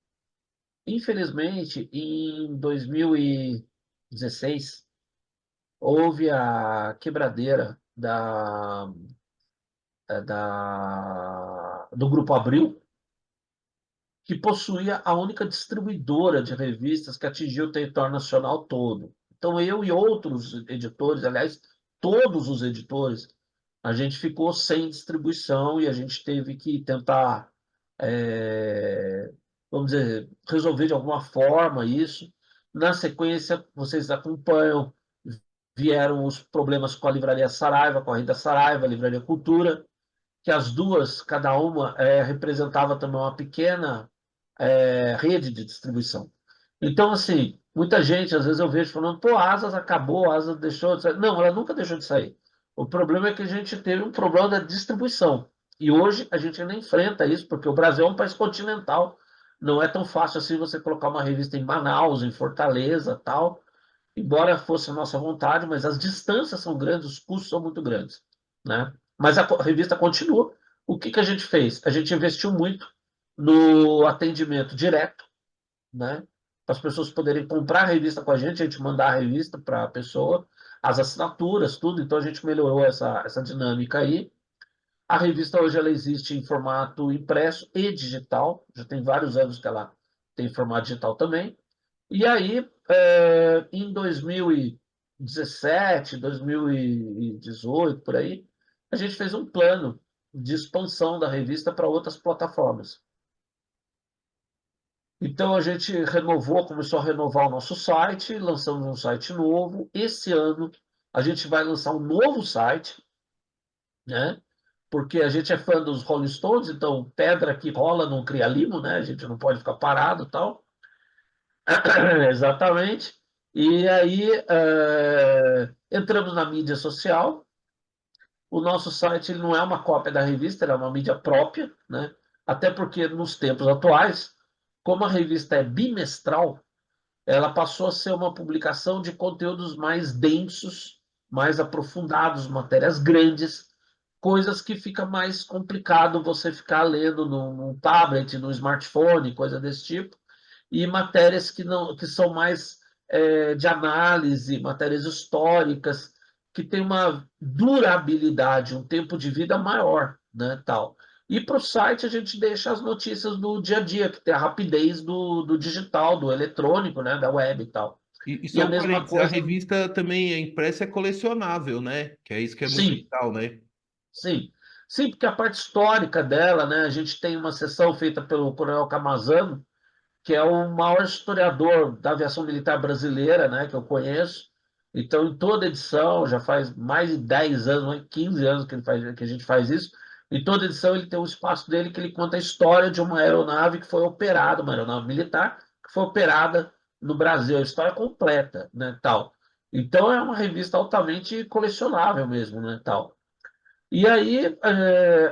Infelizmente, em 2016, houve a quebradeira do Grupo Abril, que possuía a única distribuidora de revistas que atingia o território nacional todo. Então, eu e outros editores, aliás, todos os editores, a gente ficou sem distribuição e a gente teve que tentar, vamos dizer, resolver de alguma forma isso. Na sequência, vocês acompanham, vieram os problemas com a Livraria Saraiva, com a Renda Saraiva, a Livraria Cultura, que as duas, cada uma, representava também uma pequena rede de distribuição. Então, assim, muita gente, às vezes eu vejo falando, pô, a Asas acabou, a Asas deixou de sair. Não, ela nunca deixou de sair. O problema é que a gente teve um problema da distribuição. E hoje a gente ainda enfrenta isso, porque o Brasil é um país continental. Não é tão fácil assim você colocar uma revista em Manaus, em Fortaleza, tal. Embora fosse a nossa vontade, mas as distâncias são grandes, os custos são muito grandes, né? Mas a revista continua. O que que a gente fez? A gente investiu muito no atendimento direto, né? Para as pessoas poderem comprar a revista com a gente mandar a revista para a pessoa, as assinaturas, tudo. Então a gente melhorou essa dinâmica aí. A revista hoje ela existe em formato impresso e digital. Já tem vários anos que ela tem formato digital também. E aí, em 2017, 2018, por aí, a gente fez um plano de expansão da revista para outras plataformas. Então a gente renovou, começou a renovar o nosso site, lançamos um site novo. Esse ano a gente vai lançar um novo site, né? Porque a gente é fã dos Rolling Stones, então pedra que rola não cria limo, né? A gente não pode ficar parado e tal. Exatamente. E aí entramos na mídia social. O nosso site ele não é uma cópia da revista, ele é uma mídia própria, né? Até porque nos tempos atuais, como a revista é bimestral, ela passou a ser uma publicação de conteúdos mais densos, mais aprofundados, matérias grandes, coisas que fica mais complicado você ficar lendo num tablet, no smartphone, coisa desse tipo, e matérias que não que são mais de análise, matérias históricas, que tem uma durabilidade, um tempo de vida maior, né, tal. E para o site a gente deixa as notícias do dia a dia, que tem a rapidez do digital, do eletrônico, né, da web e tal. E E só a um mesma parênteses, a coisa, revista também é impressa é colecionável, né? Que é isso que é muito sim, legal, né? sim. Sim, porque a parte histórica dela, né, a gente tem uma sessão feita pelo Coronel Camazano, que é o maior historiador da aviação militar brasileira, né, que eu conheço. Então, em toda edição, já faz mais de 10 anos, mais de 15 anos que a gente faz isso. Em toda edição, ele tem um espaço dele que ele conta a história de uma aeronave que foi operada, uma aeronave militar, que foi operada no Brasil, a história completa, né, tal. Então, é uma revista altamente colecionável mesmo, né, tal. E aí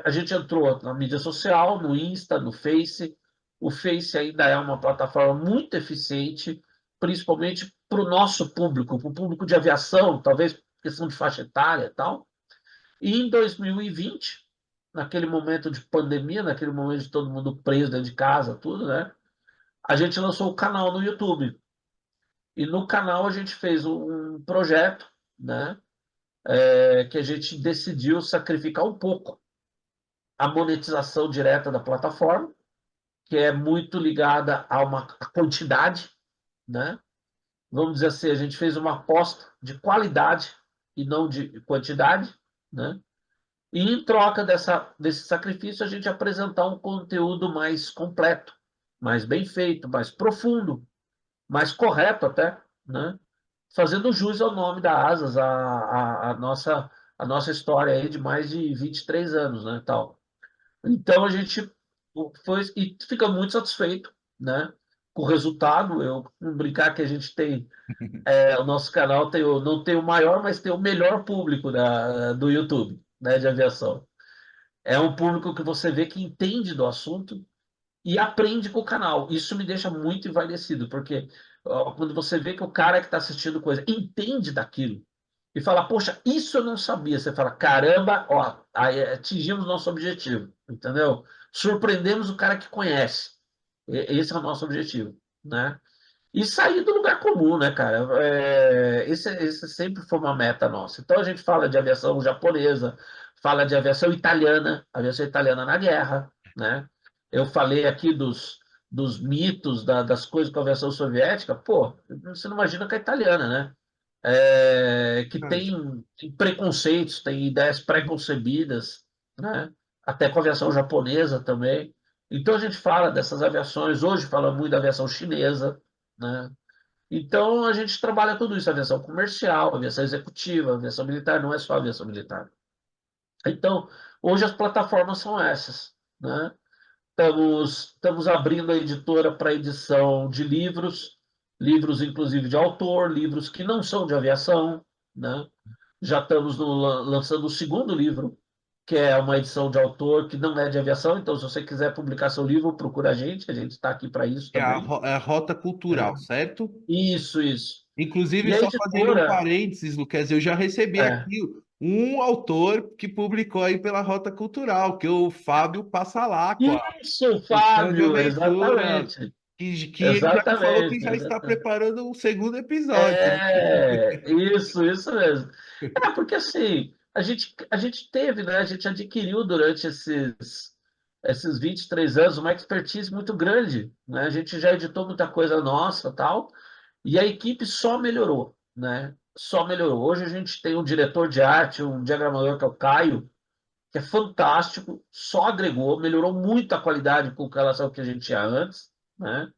a gente entrou na mídia social, no Insta, no Face. O Face ainda é uma plataforma muito eficiente, principalmente para o nosso público, para o público de aviação, talvez questão de faixa etária e tal. E em 2020, naquele momento de pandemia, naquele momento de todo mundo preso dentro de casa, tudo, né? A gente lançou o canal no YouTube. E no canal a gente fez um projeto, né? Que a gente decidiu sacrificar um pouco a monetização direta da plataforma, que é muito ligada a uma a quantidade, né? Vamos dizer assim, a gente fez uma aposta de qualidade e não de quantidade, né? E em troca desse sacrifício, a gente apresentar um conteúdo mais completo, mais bem feito, mais profundo, mais correto até, né? Fazendo jus ao nome da Asas, a nossa história aí de mais de 23 anos, né, tal. Então a gente foi e fica muito satisfeito, né, com o resultado. Eu vou brincar que a gente tem o nosso canal tem não tem o maior, mas tem o melhor público do YouTube, né, de aviação. É um público que você vê que entende do assunto, e aprende com o canal. Isso me deixa muito envaidecido, porque ó, quando você vê que o cara que está assistindo coisa entende daquilo e fala, poxa, isso eu não sabia. Você fala, caramba, ó, aí atingimos nosso objetivo, entendeu? Surpreendemos o cara que conhece. Esse é o nosso objetivo, né? E sair do lugar comum, né, cara? Esse sempre foi uma meta nossa. Então a gente fala de aviação japonesa, fala de aviação italiana na guerra, né? Eu falei aqui dos mitos, das coisas com a aviação soviética, pô, você não imagina com a italiana, né? Que tem preconceitos, tem ideias pré-concebidas, né? Até com a aviação japonesa também. Então a gente fala dessas aviações, hoje fala muito da aviação chinesa, né? Então a gente trabalha tudo isso, aviação comercial, aviação executiva, aviação militar, não é só aviação militar. Então, hoje as plataformas são essas, né? Estamos abrindo a editora para edição de livros, livros inclusive de autor, livros que não são de aviação, né? Já estamos lançando o segundo livro, que é uma edição de autor que não é de aviação, então se você quiser publicar seu livro, procura a gente está aqui para isso É a, também. é a rota cultural, É. certo? Isso, isso. Inclusive, E a só fazendo um editora, parênteses, Lucas, eu já recebi é, aqui um autor que publicou aí pela Rota Cultural, que é o Fábio Passalacqua, isso, questão de Fábio, aventura, exatamente. que ele já me falou que Exatamente, já está exatamente. preparando um segundo episódio. Isso mesmo. Porque assim, a gente teve, né? A gente adquiriu durante esses 23 anos uma expertise muito grande, né? A gente já editou muita coisa nossa, tal, e a equipe só melhorou, né? Só melhorou. Hoje a gente tem um diretor de arte, um diagramador que é o Caio, que é fantástico, só agregou, melhorou muito a qualidade com relação ao que a gente tinha antes, né?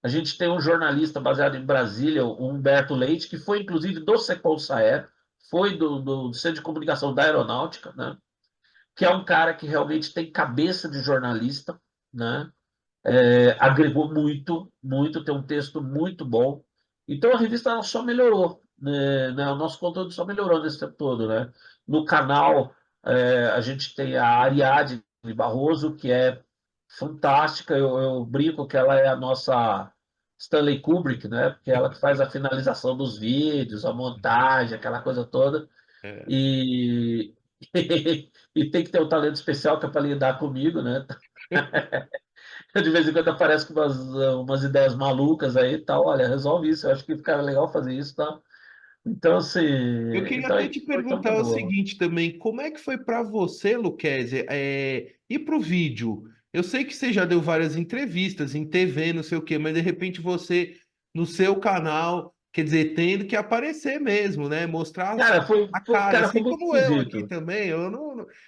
A gente tem um jornalista baseado em Brasília, o Humberto Leite, que foi inclusive do Secom Saer, foi do Centro de Comunicação da Aeronáutica, né? Que é um cara que realmente tem cabeça de jornalista, né? Agregou muito, muito, tem um texto muito bom. Então a revista ela só melhorou, né? O nosso conteúdo só melhorou nesse tempo todo, né? No canal a gente tem a Ariadne Barroso, que é fantástica. Eu brinco que ela é a nossa Stanley Kubrick, né? Porque ela que faz a finalização dos vídeos, a montagem, aquela coisa toda. É. E, e tem que ter um talento especial que é para lidar comigo, né? De vez em quando aparece com umas ideias malucas aí e tal. Olha, resolve isso. Eu acho que fica legal fazer isso, tá? Então, assim, Eu queria então a até te equipe foi tão perguntar o boa. seguinte também, como é que foi para você, Luquezzi, ir para o vídeo? Eu sei que você já deu várias entrevistas em TV, não sei o quê, mas de repente você, no seu canal, quer dizer, tendo que aparecer mesmo, né? Mostrar a cara, Cara, foi assim muito como eu aqui esquisito. também.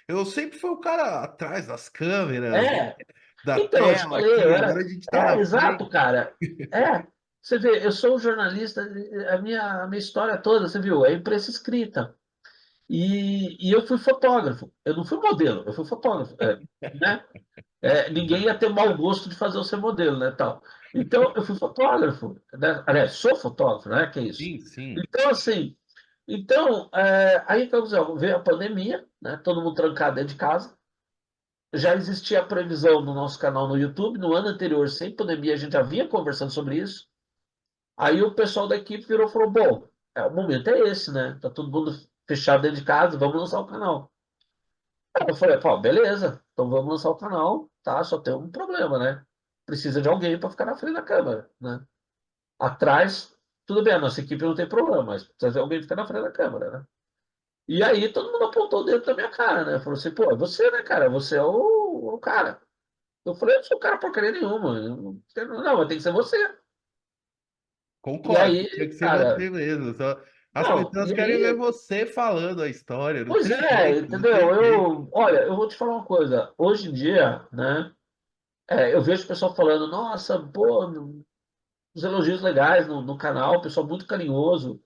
Eu sempre fui o cara atrás das câmeras, né? É, Da então, eu te tela falei, aqui, agora a gente está na exato, frente. cara. É, você vê, eu sou um jornalista, a minha história toda, você viu, é imprensa escrita. E eu fui fotógrafo. Eu não fui modelo, eu fui fotógrafo, né? Ninguém ia ter mau gosto de fazer eu ser modelo, né, tal. Então, eu fui fotógrafo, né? Aliás, sou fotógrafo, né? Que é isso. Sim, sim. Então, assim, aí veio a pandemia, né? Todo mundo trancado dentro de casa. Já existia a previsão no nosso canal no YouTube. No ano anterior, sem pandemia, a gente já vinha conversando sobre isso. Aí o pessoal da equipe virou e falou: bom, o momento é esse, né? Tá todo mundo fechado dentro de casa, vamos lançar o canal. Aí eu falei: pô, beleza, então vamos lançar o canal, tá? Só tem um problema, né? Precisa de alguém para ficar na frente da câmera, né? Atrás, tudo bem, a nossa equipe não tem problema, mas precisa de alguém ficar na frente da câmera, né? E aí todo mundo apontou o dedo na minha cara, né? Falou assim: pô, é você, né, cara? Você é o cara. Eu falei: eu não sou cara porcaria nenhuma. Não, mas tem que ser você. E Concordo, aí, tinha que ser cara, você mesmo. As não, pessoas e querem ver aí, você falando a história, não pois tem é, jeito, não entendeu? tem jeito. Olha, eu vou te falar uma coisa. Hoje em dia, né, eu vejo o pessoal falando: nossa, pô, os elogios legais no canal, o pessoal muito carinhoso,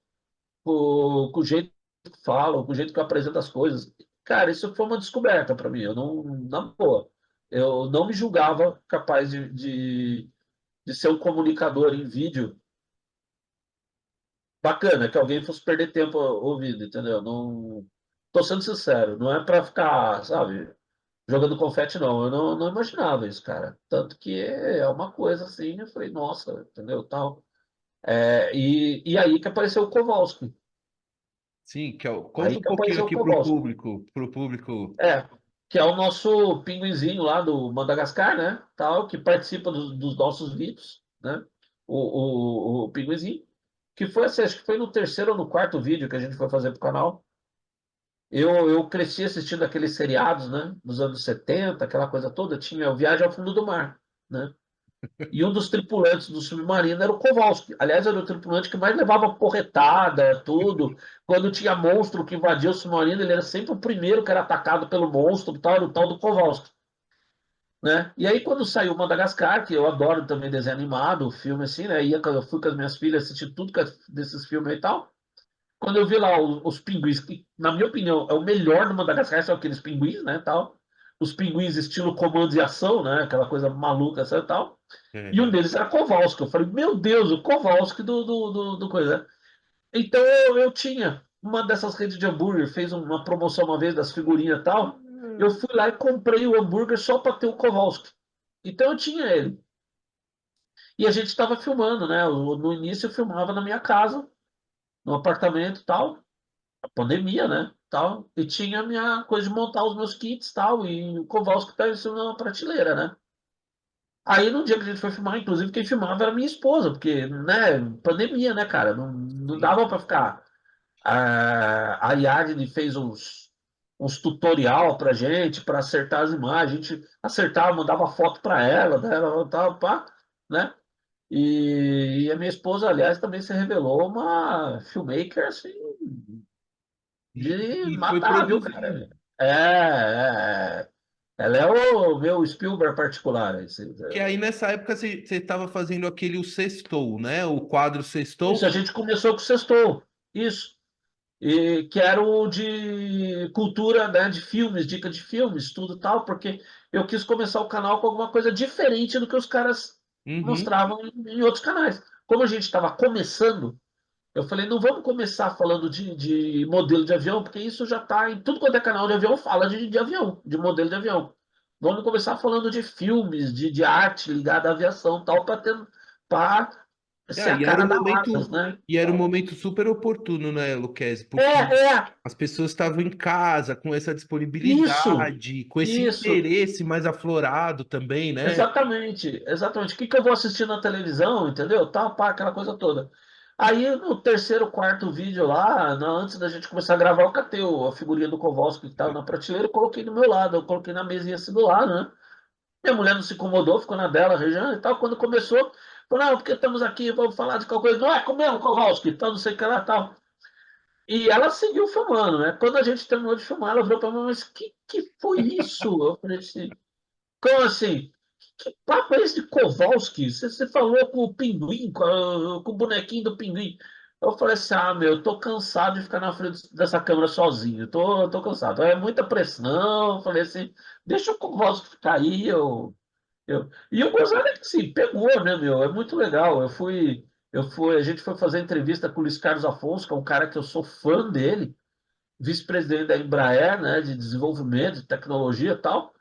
com o jeito que falam, com o jeito que eu apresento as coisas. Cara, isso foi uma descoberta para mim. Eu não, na boa, eu não me julgava capaz de ser um comunicador em vídeo bacana, que alguém fosse perder tempo ouvindo, entendeu? Não, tô sendo sincero, não é para ficar, sabe, jogando confete, não. Eu não imaginava isso, cara. Tanto que é uma coisa assim, eu falei, nossa, entendeu? Tal. E aí que apareceu o Kowalski. Sim, conta Aí um que pouquinho apareceu o aqui para o Kowalski. público, É, que é o nosso pinguinzinho lá do Madagascar, né? Tal, que participa dos nossos vídeos, né? O pinguinzinho. Que foi, assim, acho que foi no terceiro ou no quarto vídeo que a gente foi fazer pro canal. Eu cresci assistindo aqueles seriados, né? Dos anos 70, aquela coisa toda. Tinha o Viagem ao Fundo do Mar, né? E um dos tripulantes do submarino era o Kowalski. Aliás, era o tripulante que mais levava porretada, tudo. Quando tinha monstro que invadia o submarino, ele era sempre o primeiro que era atacado pelo monstro, tal, era o tal do Kowalski, né? E aí, quando saiu Madagascar, que eu adoro também desenho animado, filme assim, né? Eu fui com as minhas filhas assistir tudo desses filmes e tal. Quando eu vi lá os pinguins, que, na minha opinião, é o melhor do Madagascar, são aqueles pinguins, né, tal. Os pinguins estilo comando e ação, né? Aquela coisa maluca, assim, tal. E um é, deles era Kowalski. Eu falei, meu Deus, o Kowalski do coisa. Então eu tinha uma dessas redes de hambúrguer, fez uma promoção uma vez das figurinhas e tal. Eu fui lá e comprei o hambúrguer só para ter o Kowalski. Então eu tinha ele. E a gente estava filmando, né? No início eu filmava na minha casa, no apartamento e tal. A pandemia, né? Tal. E tinha a minha coisa de montar os meus kits tal. E o Kowalski tá em cima na prateleira, né? Aí no dia que a gente foi filmar, inclusive quem filmava era minha esposa, porque, né, pandemia, né, cara? Não sim. dava para ficar. A Yardney fez uns tutorial pra gente, para acertar as imagens. A gente acertava, mandava foto para ela, dela, tal, pá, né? E a minha esposa, aliás, também se revelou uma filmmaker, assim, de E foi matar, viu, produzindo. cara? Ela é o meu Spielberg particular. Que aí nessa época você estava fazendo aquele o Sextou, né? O quadro Sextou. Isso, a gente começou com o Sextou. Isso. E que era o de cultura, né, de filmes, dica de filmes, tudo tal, porque eu quis começar o canal com alguma coisa diferente do que os caras Uhum. mostravam em outros canais. Como a gente estava começando, eu falei, não vamos começar falando de modelo de avião, porque isso já está em tudo quanto é canal de avião, fala de avião, de modelo de avião. Vamos começar falando de filmes, de arte ligada à aviação, tal, para ser Ah, a cara da Atlas, né? e era um Tal. momento super oportuno, né, Luquezzi? É, Porque é, as pessoas estavam em casa com essa isso, disponibilidade, com esse isso. interesse mais aflorado também, né? Exatamente, exatamente. O que que eu vou assistir na televisão, entendeu? Tá, pá, aquela coisa toda. Aí no terceiro, quarto vídeo lá, antes da gente começar a gravar, eu catei a figurinha do Kowalski que estava na prateleira e coloquei do meu lado, eu coloquei na mesinha assim do lado, né? Minha mulher não se incomodou, ficou na dela, Rejane e tal. Quando começou, falou, não, porque estamos aqui, vamos falar de qualquer coisa. Não é comer o Kowalski, tal, não sei o que lá, tal. E ela seguiu filmando, né? Quando a gente terminou de filmar, ela virou para mim, mas que foi isso? Eu falei assim, como assim? Que papo é esse de Kowalski? Você falou com o pinguim, com o bonequinho do pinguim. Eu falei assim, ah, meu, eu tô cansado de ficar na frente dessa câmera sozinho. Tô cansado. É muita pressão. Eu falei assim, deixa o Kowalski ficar aí. E o gozado é que sim, pegou, né, meu? É muito legal. A gente foi fazer entrevista com o Luiz Carlos Afonso, que é um cara que eu sou fã dele, vice-presidente da Embraer, né, de desenvolvimento, de tecnologia e tal.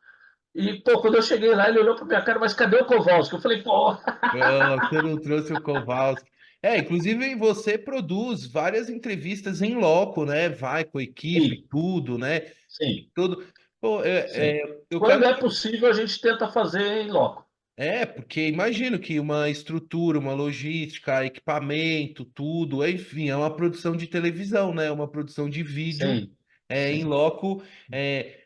E, pô, quando eu cheguei lá, ele olhou pra minha cara, mas cadê o Kowalski? Eu falei, pô, Ah, você não trouxe o Kowalski. É, inclusive você produz várias entrevistas em loco, né? Vai com a equipe, sim, tudo, né? sim, Tudo. Pô, sim. eu Quando quero. é possível, a gente tenta fazer em loco. É, porque imagino que uma estrutura, uma logística, equipamento, tudo, enfim, é uma produção de televisão, né? Uma produção de vídeo Sim, em sim, loco,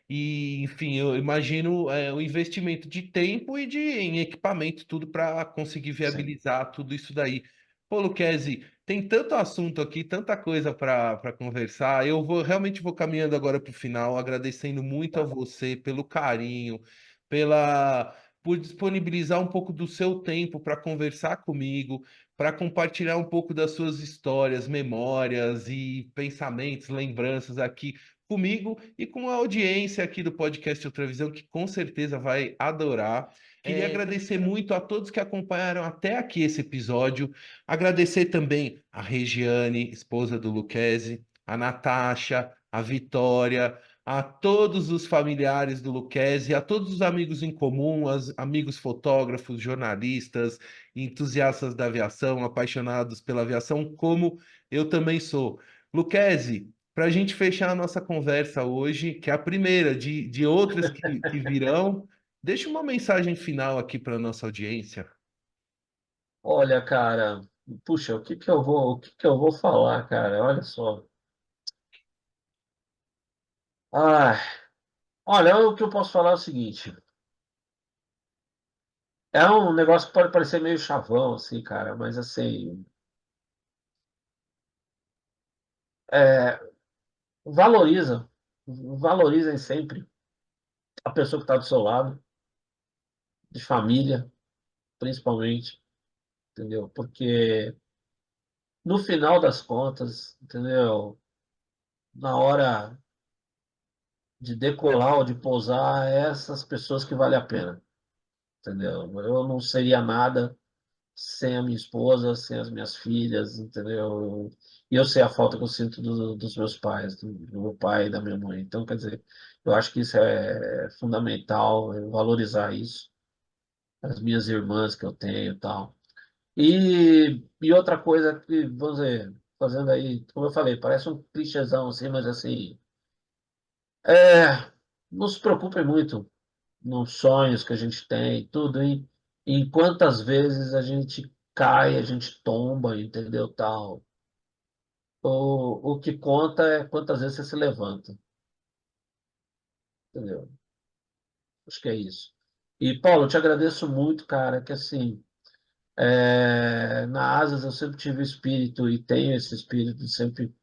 e enfim, eu imagino o investimento de tempo e em equipamento, tudo para conseguir sim. viabilizar tudo isso daí. Pô, Luquezzi, tem tanto assunto aqui, tanta coisa para conversar. Realmente vou caminhando agora para o final, agradecendo muito a Tá, você pelo carinho, pela por disponibilizar um pouco do seu tempo para conversar comigo, para compartilhar um pouco das suas histórias, memórias e pensamentos, lembranças aqui comigo e com a audiência aqui do podcast Outra Visão, que com certeza vai adorar. Queria agradecer muito a todos que acompanharam até aqui esse episódio. Agradecer também a Regiane, esposa do Luquezzi, a Natasha, a Vitória, a todos os familiares do Lucchesi, a todos os amigos em comum, amigos fotógrafos, jornalistas, entusiastas da aviação, apaixonados pela aviação, como eu também sou. Lucchesi, para a gente fechar a nossa conversa hoje, que é a primeira de outras que virão, deixa uma mensagem final aqui para a nossa audiência. Olha, cara, puxa, o que que eu vou falar, cara? Olha só. Ah, olha, o que eu posso falar é o seguinte. É um negócio que pode parecer meio chavão, assim, cara, mas assim, é, valoriza, valorizem sempre a pessoa que está do seu lado, de família, principalmente, entendeu? Porque no final das contas, entendeu? Na hora de decolar ou de pousar, é essas pessoas que vale a pena, entendeu? Eu não seria nada sem a minha esposa, sem as minhas filhas, entendeu? E eu sei a falta que eu sinto dos meus pais, do meu pai e da minha mãe. Então, quer dizer, eu acho que isso é fundamental, valorizar isso, as minhas irmãs que eu tenho e tal. E outra coisa que, vamos dizer, fazendo aí, como eu falei, parece um clichêzão assim, mas assim, não se preocupem muito nos sonhos que a gente tem, tudo, em quantas vezes a gente cai, a gente tomba, entendeu, tal. O que conta é quantas vezes você se levanta, entendeu? Acho que é isso. E, Paulo, eu te agradeço muito, cara, que assim, na Asas eu sempre tive o espírito e tenho esse espírito de sempre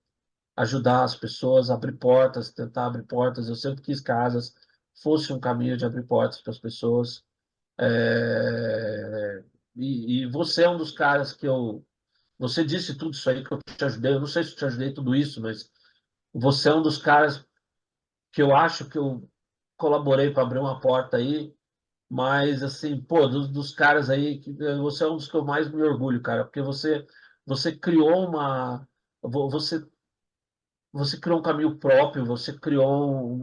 ajudar as pessoas, abrir portas, tentar abrir portas. Eu sempre quis que a Asas fosse um caminho de abrir portas para as pessoas. É, e você é um dos caras que eu. Você disse tudo isso aí que eu te ajudei. Eu não sei se eu te ajudei tudo isso, mas você é um dos caras que eu acho que eu colaborei para abrir uma porta aí. Mas, assim, pô, dos caras aí, você é um dos que eu mais me orgulho, cara, porque você criou uma. Você você criou um caminho próprio, você criou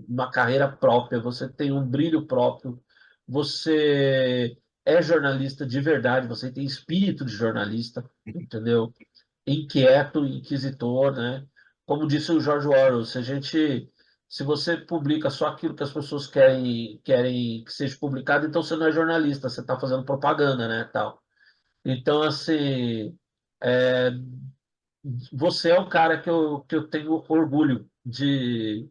uma carreira própria, você tem um brilho próprio, você é jornalista de verdade, você tem espírito de jornalista, entendeu? Inquieto, inquisitor, né? Como disse o George Orwell, se você publica só aquilo que as pessoas querem que seja publicado, então você não é jornalista, você está fazendo propaganda, né, tal. Então, assim, é, você é um cara que eu tenho orgulho de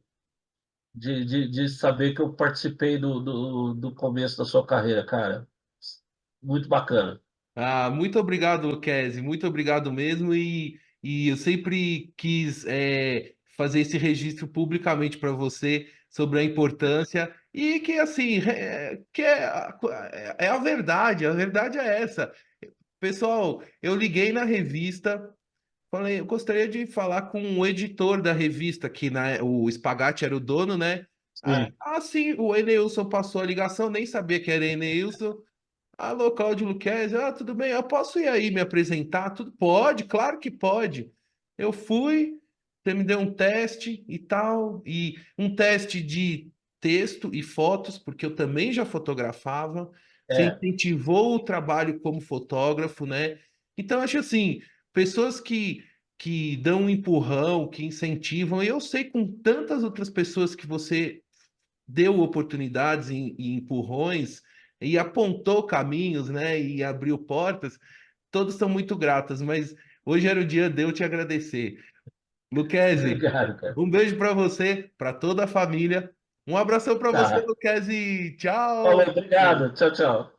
saber que eu participei do começo da sua carreira, cara. Muito bacana. Ah, muito obrigado, Luquezzi, muito obrigado mesmo. E eu sempre quis fazer esse registro publicamente para você sobre a importância e que, assim, é a verdade é essa. Pessoal, eu liguei na revista, falei, eu gostaria de falar com o editor da revista, que o Spagatti era o dono, né? Sim. Sim, o Eneilson passou a ligação, nem sabia que era Eneilson. Alô, Cláudio Luquezzi, tudo bem? Eu posso ir aí me apresentar? Tudo pode, claro que pode. Eu fui, você me deu um teste e tal, e um teste de texto e fotos, porque eu também já fotografava. Você É, incentivou o trabalho como fotógrafo, né? Então, acho assim, pessoas que dão um empurrão, que incentivam, e eu sei com tantas outras pessoas que você deu oportunidades e empurrões e apontou caminhos, né? E abriu portas. Todos são muito gratos, mas hoje era o dia de eu te agradecer. Luquezzi, obrigado, cara. um beijo para você, para toda a família. Um abração para você, Tá. Luquezzi. Falou, Tchau. obrigado. Tchau, tchau.